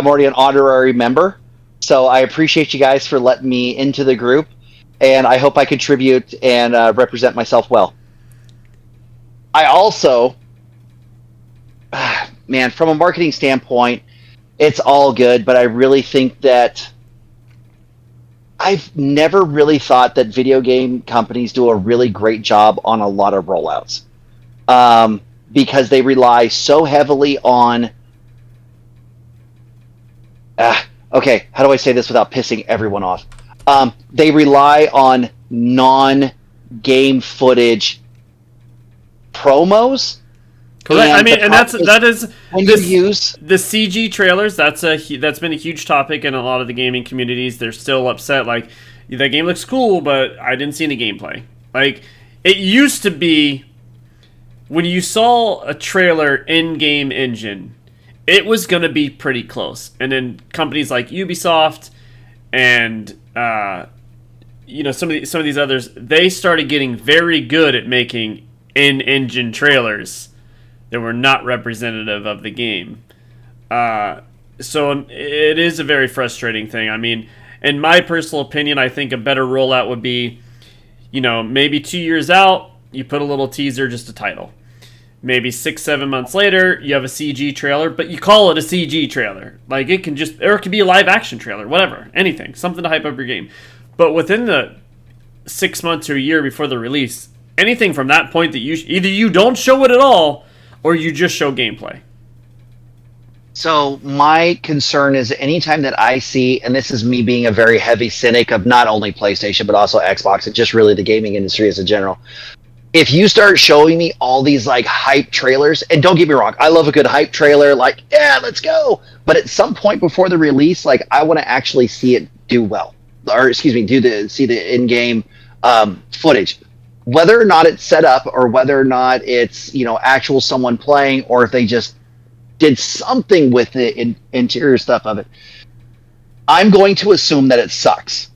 already an honorary member, so I appreciate you guys for letting me into the group, and I hope I contribute and represent myself well. I also, man, from a marketing standpoint, it's all good, but I really think that I've never really thought that video game companies do a really great job on a lot of rollouts, because they rely so heavily on okay, how do I say this without pissing everyone off? They rely on non-game footage promos. Correct. I mean, and that is the CG trailers. That's been a huge topic in a lot of the gaming communities. They're still upset. Like, that game looks cool, but I didn't see any gameplay. Like, it used to be when you saw a trailer in-game engine, it was gonna be pretty close. And then companies like Ubisoft and some of these others, they started getting very good at making in-engine trailers that were not representative of the game. So it is a very frustrating thing. I mean, in my personal opinion, I think a better rollout would be, maybe 2 years out, you put a little teaser, just a title. Maybe 6-7 months later, you have a CG trailer, but you call it a CG trailer. Like, it can be a live action trailer, whatever, anything, something to hype up your game. But within the 6 months or a year before the release, anything from that point that either you don't show it at all, or you just show gameplay. So my concern is anytime that I see, and this is me being a very heavy cynic of not only PlayStation, but also Xbox and just really the gaming industry as a general. If you start showing me all these like hype trailers, and don't get me wrong, I love a good hype trailer, like, yeah, let's go. But at some point before the release, like I want to actually see it do well, or excuse me, see the in-game footage, whether or not it's set up, or whether or not it's actual someone playing, or if they just did something with the interior stuff of it. I'm going to assume that it sucks,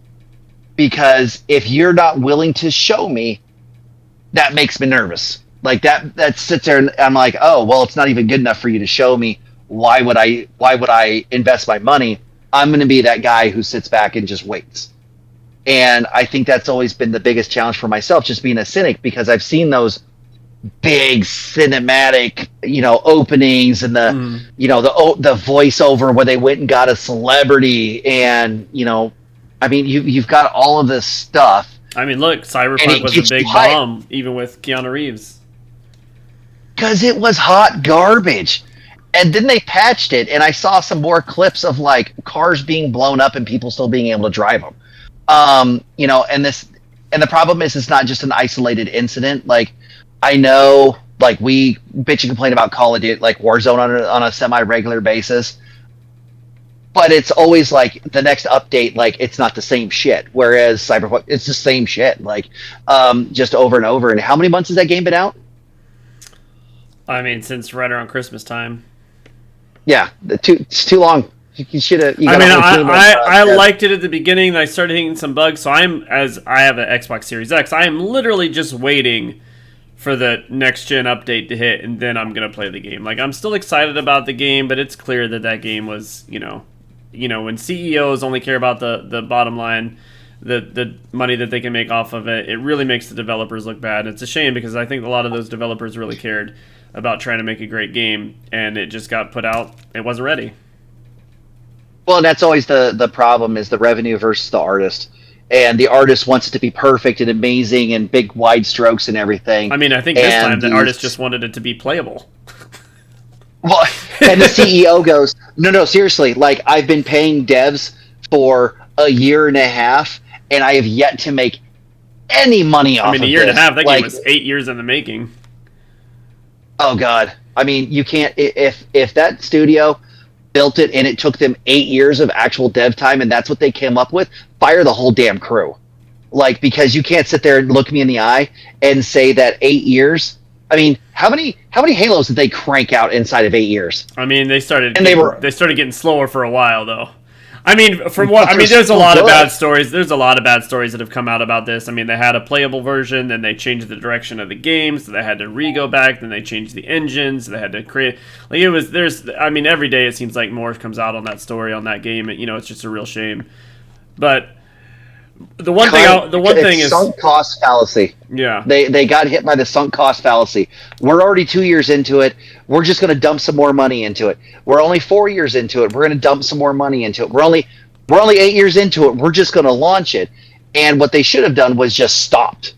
because if you're not willing to show me, that makes me nervous. Like that sits there and I'm like, oh, well, it's not even good enough for you to show me. Why would I invest my money? I'm going to be that guy who sits back and just waits. And I think that's always been the biggest challenge for myself, just being a cynic, because I've seen those big cinematic, openings, and the voiceover where they went and got a celebrity, and I mean, you've got all of this stuff. I mean, look, Cyberpunk was a big bomb, even with Keanu Reeves. Because it was hot garbage. And then they patched it, and I saw some more clips of, like, cars being blown up and people still being able to drive them. And the problem is it's not just an isolated incident. Like, I know, like, we bitch and complain about Call of Duty, like Warzone on a semi-regular basis. But it's always like the next update, like it's not the same shit. Whereas Cyberpunk, it's the same shit, like just over and over. And how many months has that game been out? I mean, since right around Christmas time. Yeah, it's too long. You should have. I liked it at the beginning. I started hitting some bugs. So I have an Xbox Series X. I am literally just waiting for the next gen update to hit, and then I'm gonna play the game. Like, I'm still excited about the game, but it's clear that game was, when CEOs only care about the bottom line, the money that they can make off of it, it really makes the developers look bad. And it's a shame, because I think a lot of those developers really cared about trying to make a great game, and it just got put out. It wasn't ready. Well, and that's always the problem, is the revenue versus the artist. And the artist wants it to be perfect and amazing and big wide strokes and everything. I mean, I think this time the artist just wanted it to be playable. Well, and the CEO goes, no, seriously, like, I've been paying devs for a year and a half, and I have yet to make any money off of this. I mean, a year and a half, that game was 8 years in the making. Oh, God. I mean, you can't, if that studio built it and it took them 8 years of actual dev time and that's what they came up with, fire the whole damn crew. Like, because you can't sit there and look me in the eye and say that 8 years. I mean, how many Halos did they crank out inside of 8 years? I mean, they started getting slower for a while, though. I mean, there's a lot of bad stories. There's a lot of bad stories that have come out about this. I mean, they had a playable version, then they changed the direction of the game, so they had to re-go back, then they changed the engines, they had to create, like, every day it seems like more comes out on that story, on that game, and, it's just a real shame. But the one thing is sunk cost fallacy. Yeah. They got hit by the sunk cost fallacy. We're already 2 years into it. We're just going to dump some more money into it. We're only 4 years into it. We're going to dump some more money into it. We're only 8 years into it. We're just going to launch it. And what they should have done was just stopped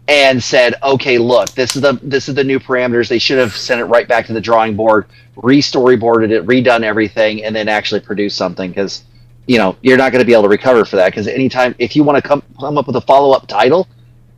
and said, okay, look, this is the new parameters. They should have sent it right back to the drawing board, re-storyboarded it, redone everything, and then actually produced something, because you're not going to be able to recover for that, because anytime, if you want to come up with a follow-up title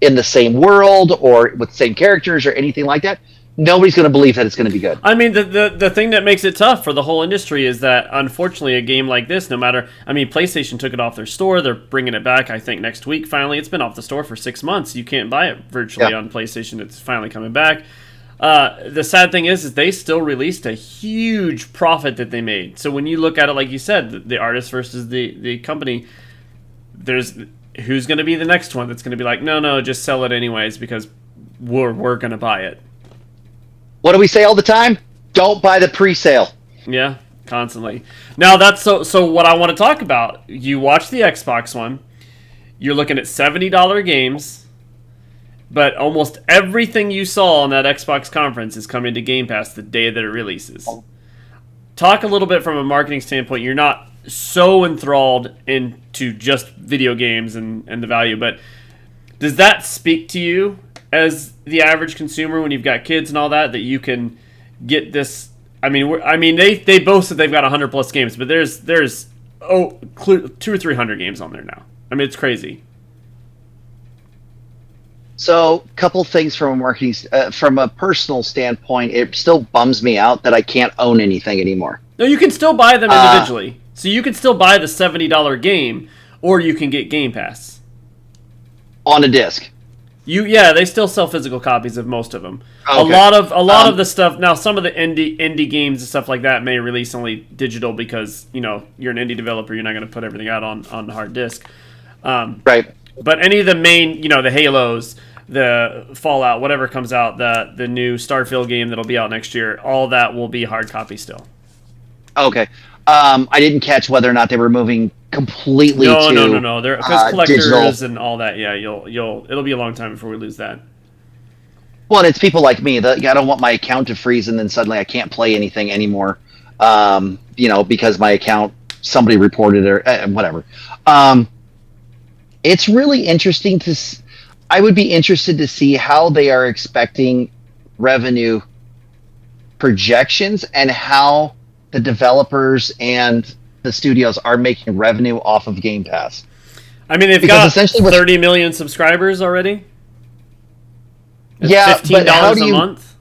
in the same world or with the same characters or anything like that, nobody's going to believe that it's going to be good. I mean, the thing that makes it tough for the whole industry is that, unfortunately, a game like this, PlayStation took it off their store. They're bringing it back, I think, next week, finally. It's been off the store for 6 months. You can't buy it virtually on PlayStation. It's finally coming back. The sad thing is they still released a huge profit that they made. So when you look at it, like you said, the artist versus the company, there's who's going to be the next one that's going to be like, no, just sell it anyways, because we're going to buy it. What do we say all the time? Don't buy the pre-sale. Yeah. constantly. Now that's so what I want to talk about. You watch the Xbox one. You're looking at $70 games, but almost everything you saw on that Xbox conference is coming to Game Pass the day that it releases. Talk a little bit from a marketing standpoint. You're not so enthralled into just video games and the value, but does that speak to you as the average consumer when you've got kids and all that you can get this? I mean, they boast that they've got 100 plus games, but there's 200 or 300 games on there now. I mean, it's crazy. So, couple things from a personal standpoint, it still bums me out that I can't own anything anymore. No, you can still buy them individually. So you can still buy the $70 game, or you can get Game Pass on a disc. They still sell physical copies of most of them. Okay. A lot of the stuff now. Some of the indie games and stuff like that may release only digital because you're an indie developer. You're not going to put everything out on the hard disk. Right. But any of the main, the Halos, the Fallout, whatever comes out, the new Starfield game that'll be out next year, all that will be hard copy still. Okay. I didn't catch whether or not they were moving completely to No. Because collectors digital. And all that. Yeah, it'll be a long time before we lose that. Well, and it's people like me that I don't want my account to freeze and then suddenly I can't play anything anymore. Because my account somebody reported or whatever. It's really interesting I would be interested to see how they are expecting revenue projections and how the developers and the studios are making revenue off of Game Pass. I mean, they've got 30 million subscribers already. Yeah, $15 a month.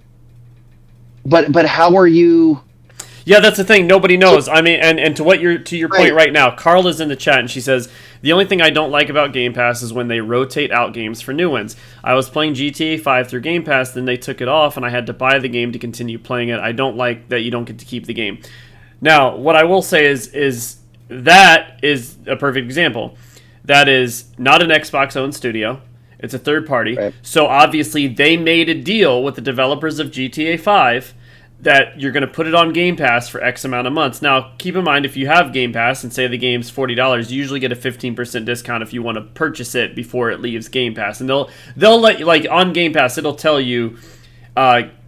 But how are you? Yeah, that's the thing. Nobody knows. I mean, and to your point right now, Carl is in the chat and she says the only thing I don't like about Game Pass is when they rotate out games for new ones. I was playing GTA 5 through Game Pass, then they took it off, and I had to buy the game to continue playing it. I don't like that you don't get to keep the game. Now, what I will say is that is a perfect example. That is not an Xbox-owned studio. It's a third party. Right. So obviously they made a deal with the developers of GTA 5 that you're going to put it on Game Pass for X amount of months. Now, keep in mind, if you have Game Pass and say the game's $40, you usually get a 15% discount if you want to purchase it before it leaves Game Pass. And they'll let you, like on Game Pass, it'll tell you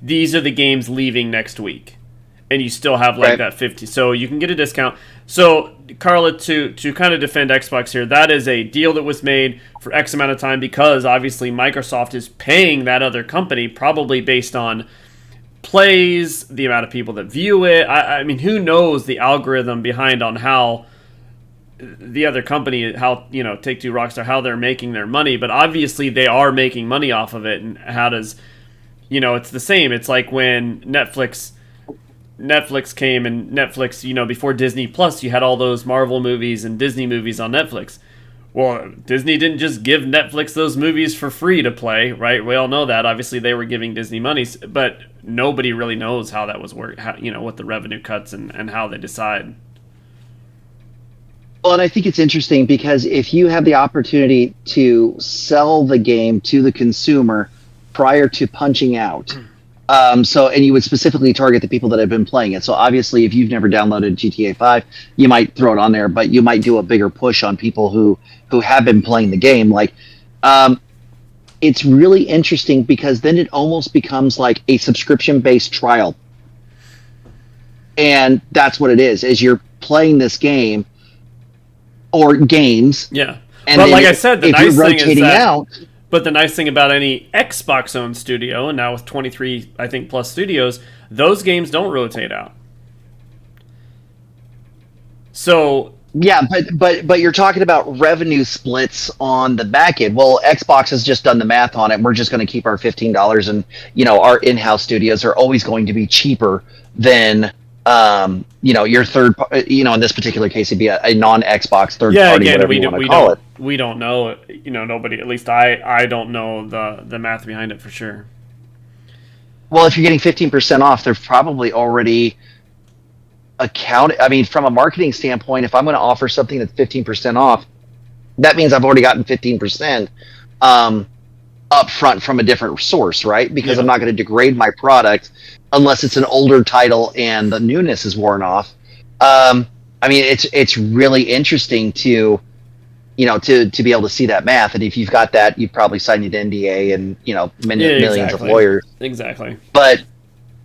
these are the games leaving next week. And you still have like that 50. So you can get a discount. So, Carla, to kind of defend Xbox here, that is a deal that was made for X amount of time because obviously Microsoft is paying that other company probably based on plays, the amount of people that view it. I mean, who knows the algorithm behind on how the other company, how, Take-Two, Rockstar, how they're making their money. But obviously they are making money off of it. And how does, it's the same. It's like when Netflix came and Netflix, before Disney Plus, you had all those Marvel movies and Disney movies on Netflix. Well, Disney didn't just give Netflix those movies for free to play, right? We all know that. Obviously, they were giving Disney money, but nobody really knows how that was work. What the revenue cuts and how they decide. Well, and I think it's interesting because if you have the opportunity to sell the game to the consumer prior to punching out, and you would specifically target the people that have been playing it. So obviously, if you've never downloaded GTA 5, you might throw it on there, but you might do a bigger push on people who have been playing the game. Like, it's really interesting because then it almost becomes like a subscription-based trial. And that's what it is you're playing this game or games. Yeah. But like I said, the nice thing is that... But the nice thing about any Xbox-owned studio, and now with 23, I think, plus studios, those games don't rotate out. So yeah, but you're talking about revenue splits on the back end. Well, Xbox has just done the math on it. We're just going to keep our $15, and our in-house studios are always going to be cheaper than your third. In this particular case, it'd be a non-Xbox third party. Again, whatever you want to call it. We don't know. Nobody. At least I don't know the math behind it for sure. Well, if you're getting 15% off, they're probably already accounted. I mean, from a marketing standpoint, if I'm going to offer something that's 15% off, that means I've already gotten 15% up front from a different source, right? Because I'm not going to degrade my product unless it's an older title and the newness is worn off. I mean, it's really interesting to to be able to see that math. And if you've got that, you've probably signed an NDA and millions of lawyers. Exactly. But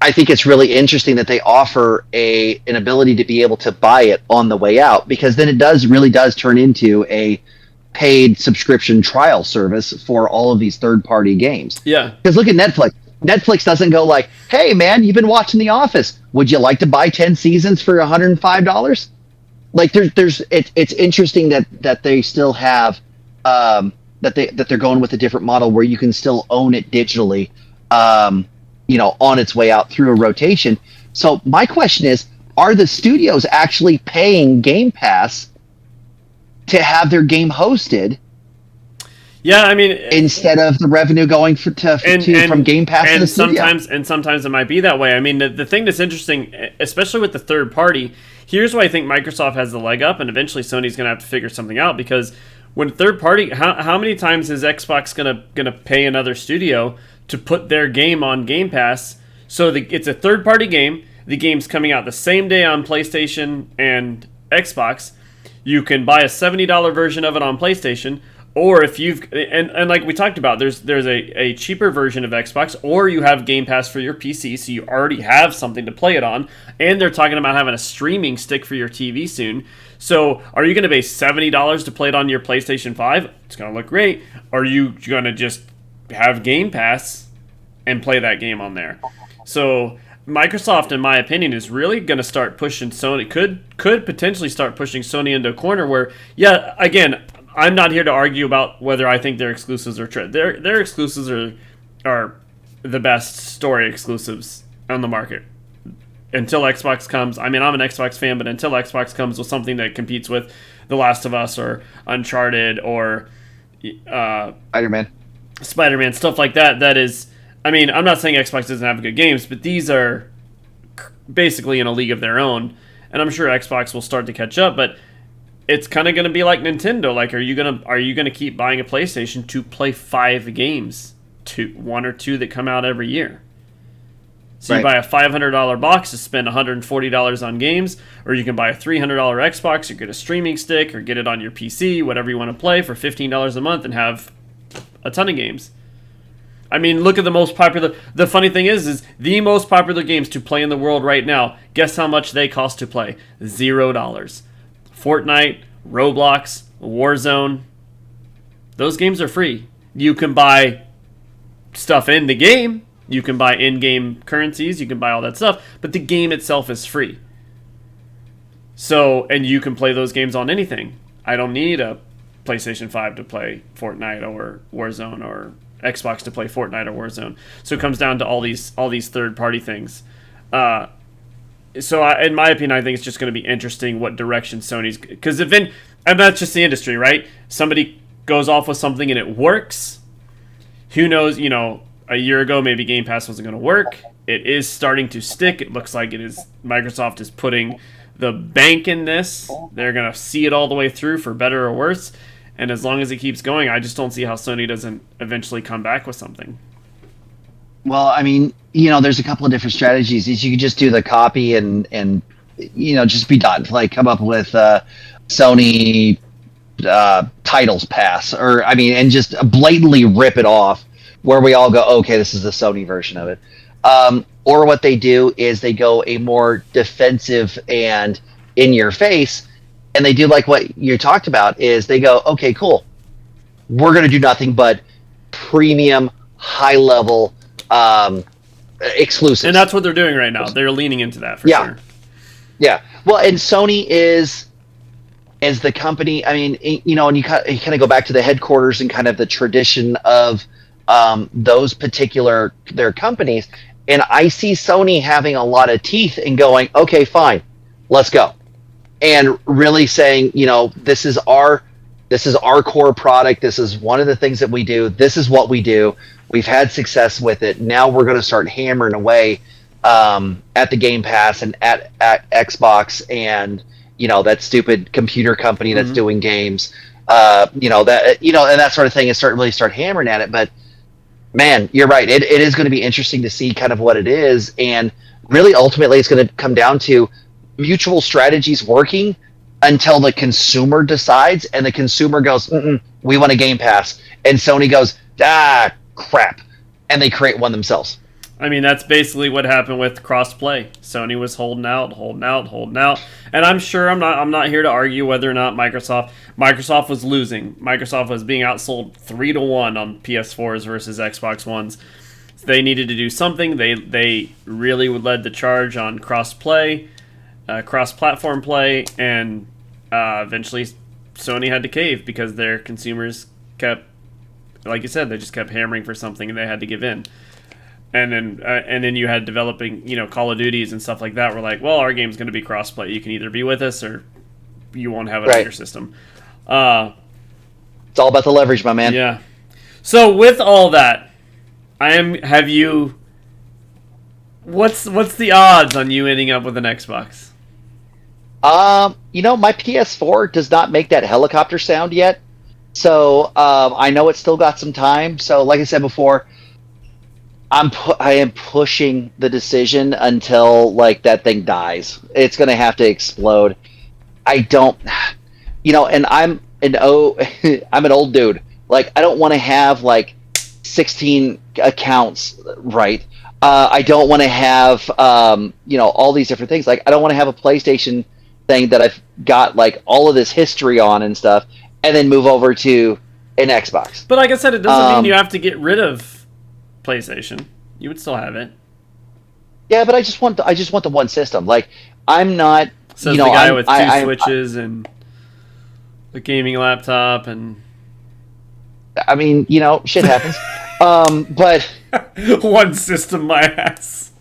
I think it's really interesting that they offer an ability to be able to buy it on the way out, because then it really does turn into a paid subscription trial service for all of these third-party games. Yeah. Because look at Netflix. Netflix doesn't go like, "Hey man, you've been watching The Office. Would you like to buy 10 seasons for $105?" Like it's interesting that they still have that they're going with a different model where you can still own it digitally, on its way out through a rotation. So my question is, are the studios actually paying Game Pass to have their game hosted? Yeah, I mean, instead of the revenue going from Game Pass to the studio. Sometimes it might be that way. I mean, the thing that's interesting, especially with the third party, here's why I think Microsoft has the leg up, and eventually Sony's going to have to figure something out, because when third party, how many times is Xbox gonna pay another studio to put their game on Game Pass? So it's a third party game. The game's coming out the same day on PlayStation and Xbox. You can buy a $70 version of it on PlayStation. Or if you've and like we talked about, there's a cheaper version of Xbox, or you have Game Pass for your PC, so you already have something to play it on. And they're talking about having a streaming stick for your TV soon. So are you going to pay $70 to play it on your PlayStation 5? It's going to look great. Or are you going to just have Game Pass and play that game on there? So Microsoft, in my opinion, is really going to start pushing Sony. Could potentially start pushing Sony into a corner where, yeah, again, I'm not here to argue about whether I think their exclusives are their exclusives are the best story exclusives on the market. Until Xbox comes, I mean, I'm an Xbox fan, but until Xbox comes with something that competes with The Last of Us or Uncharted or Spider-Man, stuff like that, that is, I mean, I'm not saying Xbox doesn't have good games, but these are basically in a league of their own, and I'm sure Xbox will start to catch up, but it's kind of going to be like Nintendo. Like, are you gonna keep buying a PlayStation to play 5 games, one or two that come out every year? So you buy a $500 box to spend $140 on games, or you can buy a $300 Xbox, or get a streaming stick, or get it on your PC, whatever you want to play, for $15 a month and have a ton of games. I mean, look at the most popular. The funny thing is the most popular games to play in the world right now. Guess how much they cost to play? $0. Fortnite, Roblox, Warzone. Those games are free. You can buy stuff in the game. You can buy in-game currencies. You can buy all that stuff. But the game itself is free. So, and you can play those games on anything. I don't need a PlayStation 5 to play Fortnite or Warzone, or Xbox to play Fortnite or Warzone. So it comes down to all these third-party things. So in my opinion, I think it's just going to be interesting what direction Sony's... Because and that's just the industry, right? Somebody goes off with something and it works. Who knows, a year ago, maybe Game Pass wasn't going to work. It is starting to stick. It looks like Microsoft is putting the bank in this. They're going to see it all the way through, for better or worse. And as long as it keeps going, I just don't see how Sony doesn't eventually come back with something. Well, I mean, there's a couple of different strategies. You could just do the copy and just be done. Like, come up with Sony titles pass, and just blatantly rip it off, where we all go, okay, this is the Sony version of it. Or what they do is they go a more defensive and in your face, and they do like what you talked about, is they go, okay, cool, we're going to do nothing but premium, high level exclusives. And that's what they're doing right now. They're leaning into that for sure. Yeah. Well, and Sony is the company, I mean, and you kind of go back to the headquarters and kind of the tradition of those particular their companies, and I see Sony having a lot of teeth and going, okay, fine, let's go, and really saying, this is our core product. This is one of the things that we do. This is what we do. We've had success with it. Now we're going to start hammering away at the Game Pass and at Xbox and that stupid computer company that's doing games. And that sort of thing, and really start hammering at it. But man, you're right. It is going to be interesting to see kind of what it is, and really ultimately it's going to come down to mutual strategies working until the consumer decides, and the consumer goes, we want a Game Pass. And Sony goes, crap. And they create one themselves. I mean, that's basically what happened with cross-play. Sony was holding out, and I'm sure I'm not here to argue whether or not Microsoft was losing. Microsoft was being outsold 3-1 on PS4s versus Xbox Ones. They needed to do something. They really led the charge on cross-play, cross-platform play, and eventually Sony had to cave because their consumers kept, like you said, they just kept hammering for something and they had to give in. And then you had developing, Call of Duties and stuff like that. We're like, well, our game's going to be crossplay. You can either be with us or you won't have it on your system. It's all about the leverage, my man. Yeah. So with all that, what's the odds on you ending up with an Xbox? My PS4 does not make that helicopter sound yet. So I know it's still got some time. So like I said before, I am pushing the decision until that thing dies. It's going to have to explode. I don't, and I'm an old dude. I don't want to have 16 accounts, right? I don't want to have all these different things. I don't want to have a PlayStation thing that I've got all of this history on and stuff, and then move over to an Xbox. But like I said, it doesn't mean you have to get rid of PlayStation. You would still have it. Yeah, but I just want the one system. I'm not. Says the guy with two switches and a gaming laptop and. I mean, shit happens. But one system, my ass.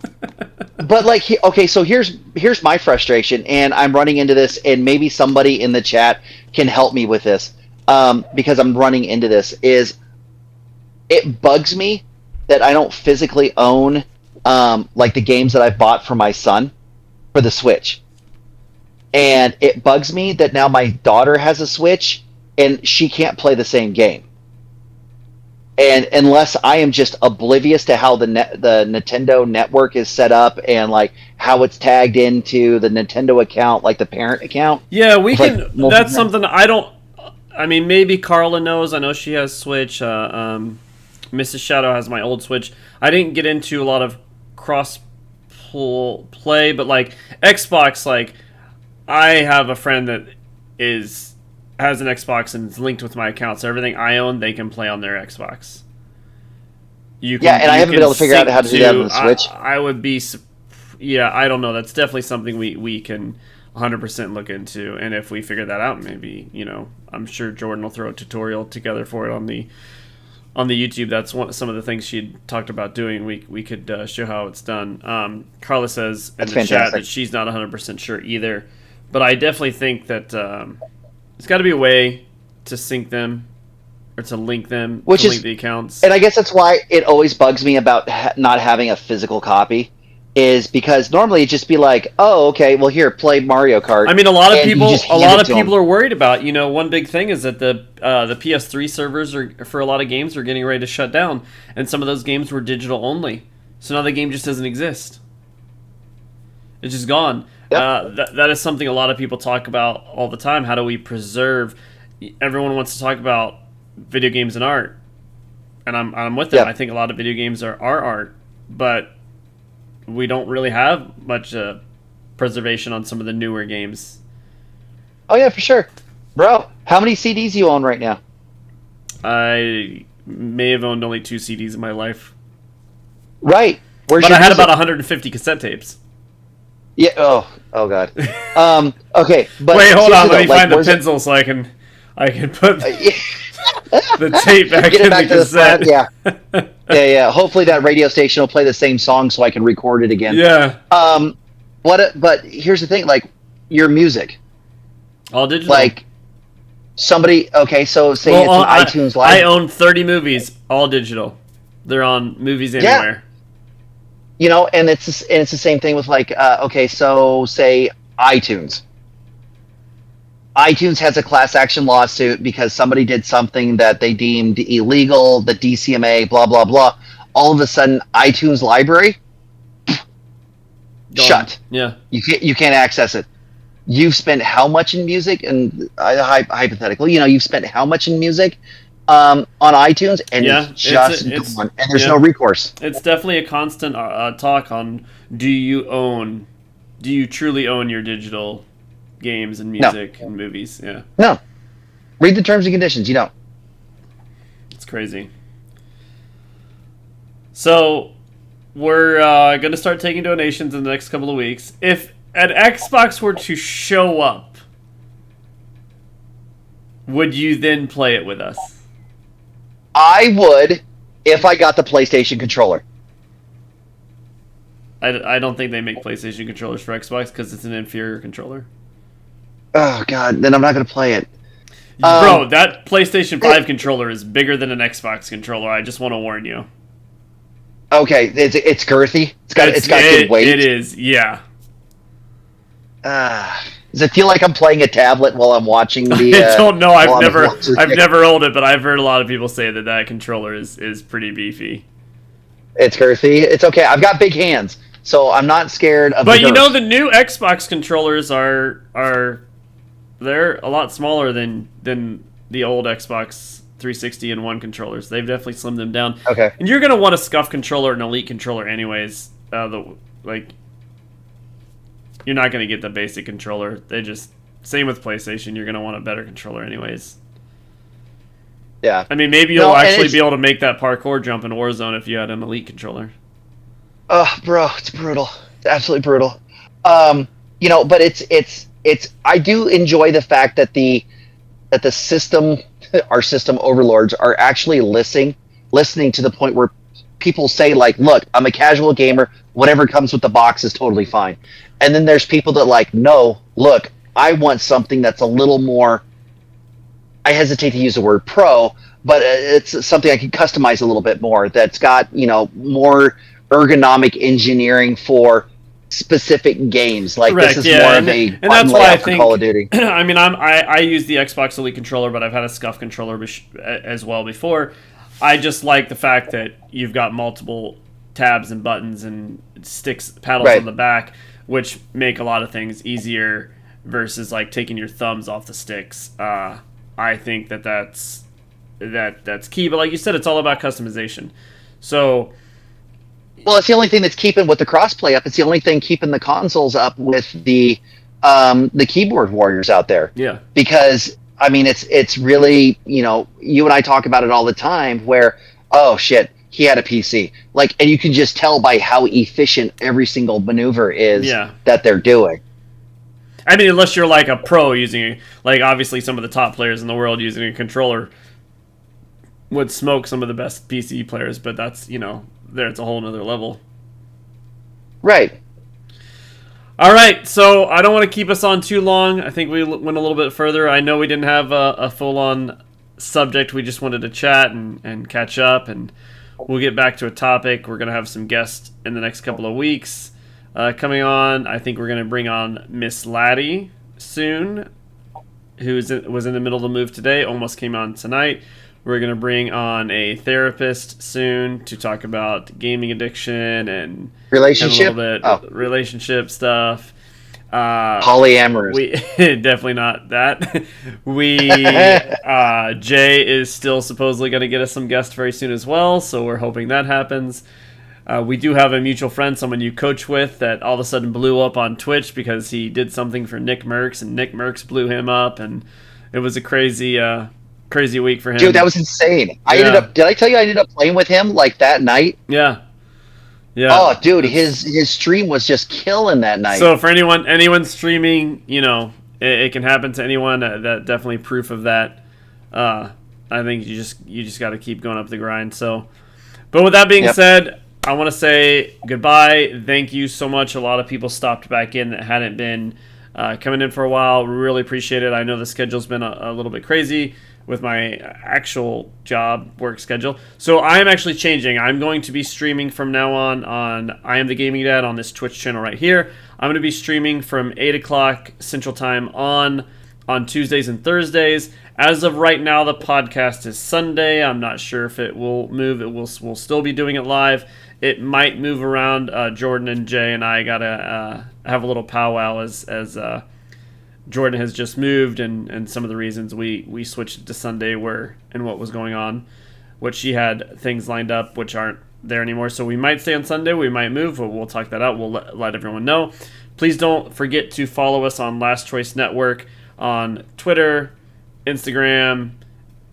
But okay, so here's my frustration, and I'm running into this, and maybe somebody in the chat can help me with this, because I'm running into this. Is it bugs me that I don't physically own the games that I've bought for my son for the Switch. And it bugs me that now my daughter has a Switch and she can't play the same game. And unless I am just oblivious to how the Nintendo network is set up and how it's tagged into the Nintendo account, the parent account. Yeah, we can. That's something I don't. I mean, maybe Carla knows. I know she has Switch. Mrs. Shadow has my old Switch. I didn't get into a lot of cross play, but Xbox, I have a friend that has an Xbox and is linked with my account, so everything I own, they can play on their Xbox. I haven't been able to figure out how to do that on the Switch. I would be, I don't know. That's definitely something we can 100% look into, and if we figure that out, maybe I'm sure Jordan will throw a tutorial together for it on the YouTube. That's some of the things she talked about doing. We could show how it's done. Carla says in the chat that she's not 100% sure either, but I definitely think that there's got to be a way to sync them or to link them, link the accounts. And I guess that's why it always bugs me about not having a physical copy, is because normally it'd just be oh, okay, well here, play Mario Kart. I mean, a lot of people are worried about, one big thing is that the PS3 servers for a lot of games are getting ready to shut down, and some of those games were digital only. So now the game just doesn't exist. It's just gone. Yep. That is something a lot of people talk about all the time. How do we preserve? Everyone wants to talk about video games and art, and I'm with them. Yep. I think a lot of video games are art, but we don't really have much preservation on some of the newer games. Oh yeah, for sure, bro. How many CDs you own right now? I may have owned only 2 CDs in my life. Right. But I had about 150 cassette tapes. Yeah. Oh God. Okay. But wait, hold on. Let me find the pencil so I can put the tape back in the cassette. Yeah. Hopefully that radio station will play the same song so I can record it again. Yeah. But here's the thing. Your music. All digital. Somebody. Okay. So say it's an iTunes Live. I own 30 movies, all digital. They're on Movies Anywhere. Yeah. And it's the same thing with okay, so say iTunes. iTunes has a class action lawsuit because somebody did something that they deemed illegal, the DCMA, blah blah blah. All of a sudden, iTunes library shut. Yeah. You can't access it. You've spent how much in music, and hypothetically, you've spent how much in music on iTunes, and Yeah, it's just gone, and there's no recourse. It's definitely a constant talk on do you truly own your digital games and music and movies? Yeah. No. Read the terms and conditions. You don't. It's crazy. So we're going to start taking donations in the next couple of weeks. If an Xbox were to show up, would you then play it with us? I would if I got the PlayStation controller. I don't think they make PlayStation controllers for Xbox because it's an inferior controller. Oh, God. Then I'm not going to play it. Bro, that PlayStation 5 controller is bigger than an Xbox controller. I just want to warn you. Okay, it's girthy. It's got good weight. It is, yeah. Does it feel like I'm playing a tablet while I'm watching the? I don't know. I've never owned it, but I've heard a lot of people say that controller is pretty beefy. It's girthy. It's okay. I've got big hands, so I'm not scared of. But the new Xbox controllers are they're a lot smaller than the old Xbox 360 and One controllers. They've definitely slimmed them down. Okay. And you're gonna want a SCUF controller and Elite controller anyways. You're not gonna get the basic controller. Same with PlayStation. You're gonna want a better controller anyways. Yeah. I mean, maybe you'll actually be able to make that parkour jump in Warzone if you had an Elite controller. Oh, bro, it's brutal. It's absolutely brutal. But it's. I do enjoy the fact that the system, our system overlords, are actually listening to the point where people say, like, look, I'm a casual gamer. Whatever comes with the box is totally fine. And then there's people that no, look, I want something that's a little more. I hesitate to use the word pro, but it's something I can customize a little bit more. That's got more ergonomic engineering for specific games. Correct, this is more of a and that's why I think Call of Duty. I mean, I use the Xbox Elite controller, but I've had a SCUF controller as well before. I just like the fact that you've got multiple tabs and buttons and paddles on the back, which make a lot of things easier versus taking your thumbs off the sticks. I think that's key. But like you said, it's all about customization. So. Well, it's the only thing that's keeping with the crossplay up. It's the only thing keeping the consoles up with the keyboard warriors out there. Yeah. Because I mean, it's really you and I talk about it all the time. Where shit, he had a PC, and you can just tell by how efficient every single maneuver is that they're doing. I mean, unless you're a pro using obviously some of the top players in the world using a controller would smoke some of the best PC players, but that's it's a whole nother level. Right. All right, so I don't want to keep us on too long. I think we went a little bit further. I know we didn't have a full-on subject. We just wanted to chat and catch up, and we'll get back to a topic. We're going to have some guests in the next couple of weeks coming on. I think we're going to bring on Miss Laddie soon, who was in the middle of the move today, almost came on tonight. We're going to bring on a therapist soon to talk about gaming addiction and relationship, relationship stuff. Polyamorous. We definitely not that. Jay is still supposedly going to get us some guests very soon as well, so we're hoping that happens. We do have a mutual friend, someone you coach with, that all of a sudden blew up on Twitch because he did something for Nick Merckx, and Nick Merckx blew him up, and it was a crazy week for him. Dude, that was insane. Did I tell you I ended up playing with him that night? Yeah. Oh, dude, his stream was just killing that night. So for anyone streaming, it can happen to anyone. That definitely proof of that. I think you just got to keep going up the grind. So, but with that being said, I want to say goodbye. Thank you so much. A lot of people stopped back in that hadn't been coming in for a while. Really appreciate it. I know the schedule's been a little bit crazy with my actual job work schedule. So I am actually changing. I'm going to be streaming from now on I Am the Gaming Dad on this Twitch channel right here. I'm going to be streaming from 8 o'clock Central Time on Tuesdays and Thursdays. As of right now, the podcast is Sunday. I'm not sure if it will move. We'll still be doing it live. it might move around. Jordan and Jay and I gotta have a little powwow as Jordan has just moved, and some of the reasons we switched it to Sunday were and what was going on, which she had things lined up which aren't there anymore. So we might stay on Sunday, we might move, but we'll talk that out. We'll let everyone know. Please don't forget to follow us on Last Choice Network on Twitter, Instagram,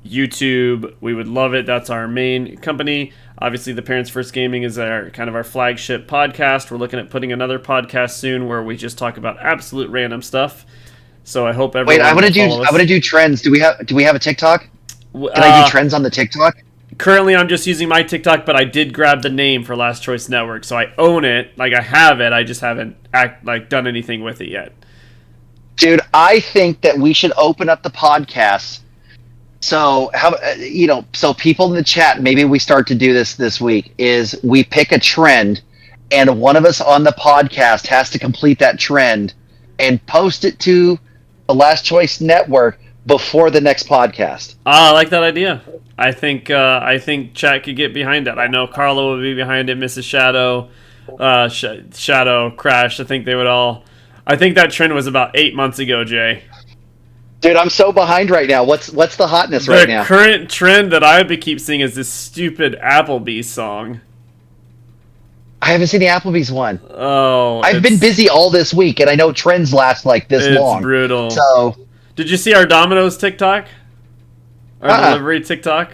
YouTube. We would love it. That's our main company. Obviously, the Parents First Gaming is our kind of our flagship podcast. We're looking at putting another podcast soon where we just talk about absolute random stuff. So I hope everyone. Wait, I want to do trends. Do we have a TikTok? Can I do trends on the TikTok? Currently, I'm just using my TikTok, but I did grab the name for Last Choice Network, so I own it. Like I have it, I just haven't done anything with it yet. Dude, I think that we should open up the podcast. So so people in the chat, maybe we start to do this week. Is we pick a trend, and one of us on the podcast has to complete that trend and post it to the Last Choice Network before the next podcast. I like that idea. I think chat could get behind that. I know Carla would be behind it. Mrs. Shadow, Shadow, Crash. I think they would all. I think that trend was about 8 months ago, Jay. Dude, I'm so behind right now. What's the hotness right now? The current trend that I keep seeing is this stupid Applebee's song. I haven't seen the Applebee's one. Oh, I've been busy all this week, and I know trends last like this long. It's brutal. So, did you see our Domino's TikTok? Our delivery TikTok?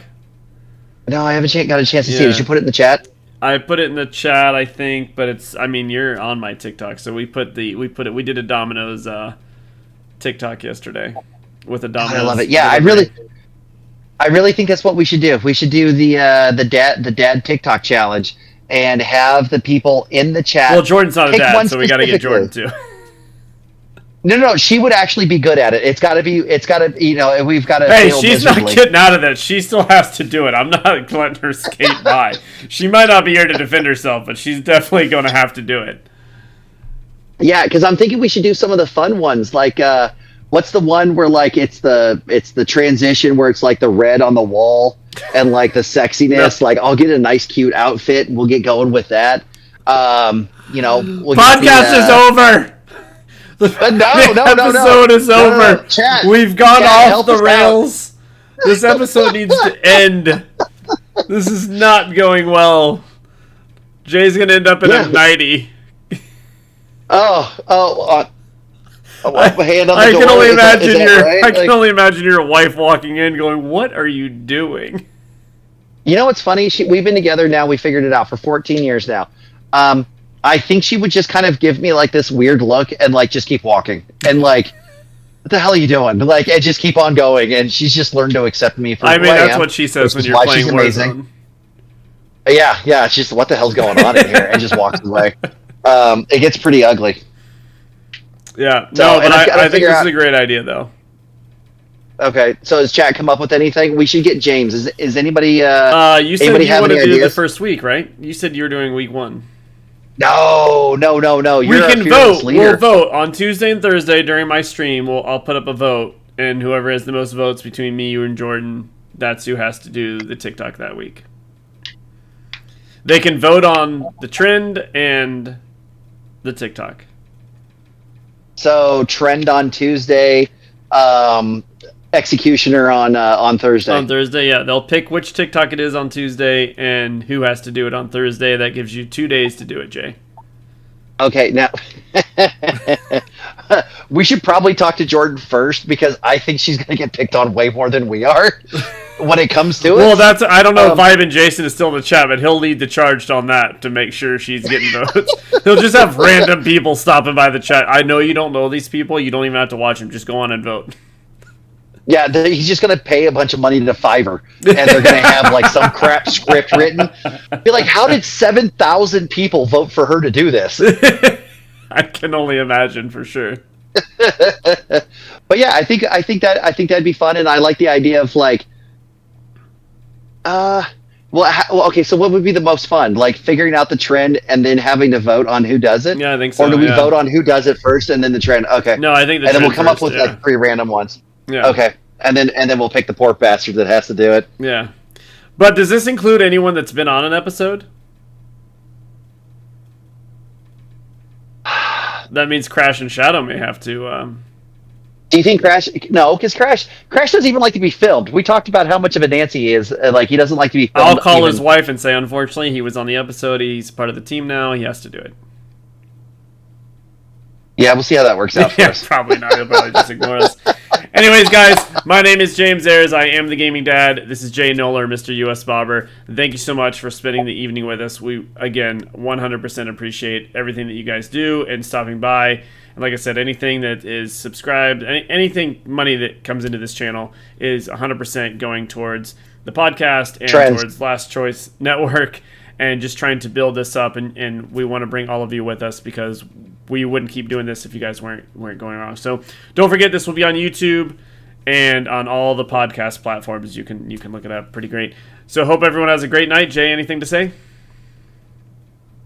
No, I haven't got a chance to see it. Did you put it in the chat? I put it in the chat, I think, but you're on my TikTok, so we did a Domino's TikTok yesterday with a Domino's. I love it. Yeah, delivery. I really think that's what we should do. We should do the dad TikTok challenge and have the people in the chat. Well, Jordan's not a dad, so we got to get Jordan too. No, she would actually be good at it. We've got to. Hey, she's not getting out of that. She still has to do it. I'm not letting her skate by. She might not be here to defend herself, but she's definitely going to have to do it. Yeah, because I'm thinking we should do some of the fun ones. Like, what's the one where like it's the transition where it's like the red on the wall and like the sexiness. Like, I'll get a nice, cute outfit and we'll get going with that. We'll podcast is over. The episode is over. No. Chat, we've gone chat, off the rails. This episode needs to end. This is not going well. Jay's gonna end up in a 90. I can only imagine your wife walking in, going, "What are you doing?" You know what's funny? We've been together now. We figured it out for 14 years now. I think she would just kind of give me like this weird look and like just keep walking and like, what the hell are you doing? Like, and just keep on going. And she's just learned to accept me for who I am. That's what she says when you're playing Warzone. Yeah. It's just, what the hell's going on in here? And just walks away. It gets pretty ugly. Yeah. So, but I think this is a great idea, though. Okay. So has chat come up with anything? We should get James. Is anybody? You said you want to do the first week, right? You said you were doing week 1. No. We can vote. We'll vote on Tuesday and Thursday during my stream. I'll put up a vote, and whoever has the most votes between me, you, and Jordan, that's who has to do the TikTok that week. They can vote on the trend and the TikTok. So trend on Tuesday, executioner on Thursday. On Thursday, yeah. They'll pick which TikTok it is on Tuesday and who has to do it on Thursday. That gives you 2 days to do it, Jay. Okay, now we should probably talk to Jordan first because I think she's going to get picked on way more than we are when it comes to it. Well, I don't know if Ivan Jason is still in the chat, but he'll lead the charge on that to make sure she's getting votes. He'll just have random people stopping by the chat. I know you don't know these people. You don't even have to watch them. Just go on and vote. Yeah, he's just going to pay a bunch of money to Fiverr, and they're going to have like some crap script written. Be like, how did 7,000 people vote for her to do this? I can only imagine for sure. But yeah, I think that'd be fun, and I like the idea of like, okay. So what would be the most fun? Like figuring out the trend and then having to vote on who does it. Yeah, I think so. Or do we vote on who does it first and then the trend? Okay. No, I think and then we'll come up with like 3 random ones. Yeah. Okay. And then we'll pick the poor bastard that has to do it. Yeah. But does this include anyone that's been on an episode? that means Crash and Shadow may have to. Do you think Crash? No, because Crash doesn't even like to be filmed. We talked about how much of a Nancy he is. Like he doesn't like to be filmed. I'll call his wife and say, unfortunately, he was on the episode. He's part of the team now. He has to do it. Yeah, we'll see how that works out for us. Probably not. He'll probably just ignore us. Anyways, guys, my name is James Ayers. I am the Gaming Dad. This is Jay Noller, Mr. US Bobber. Thank you so much for spending the evening with us. We, again, 100% appreciate everything that you guys do and stopping by. And like I said, anything that is subscribed, anything money that comes into this channel is 100% going towards the podcast and towards Last Choice Network and just trying to build this up. And we want to bring all of you with us because we wouldn't keep doing this if you guys weren't going wrong. So don't forget, this will be on YouTube and on all the podcast platforms. You can look it up. Pretty great. So hope everyone has a great night. Jay, anything to say?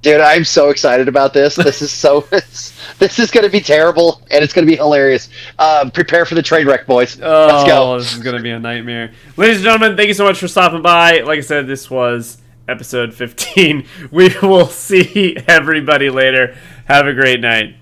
Dude, I'm so excited about this. This is this is going to be terrible, and it's going to be hilarious. Prepare for the train wreck, boys. Let's go. This is going to be a nightmare. Ladies and gentlemen, thank you so much for stopping by. Like I said, this was episode 15. We will see everybody later. Have a great night.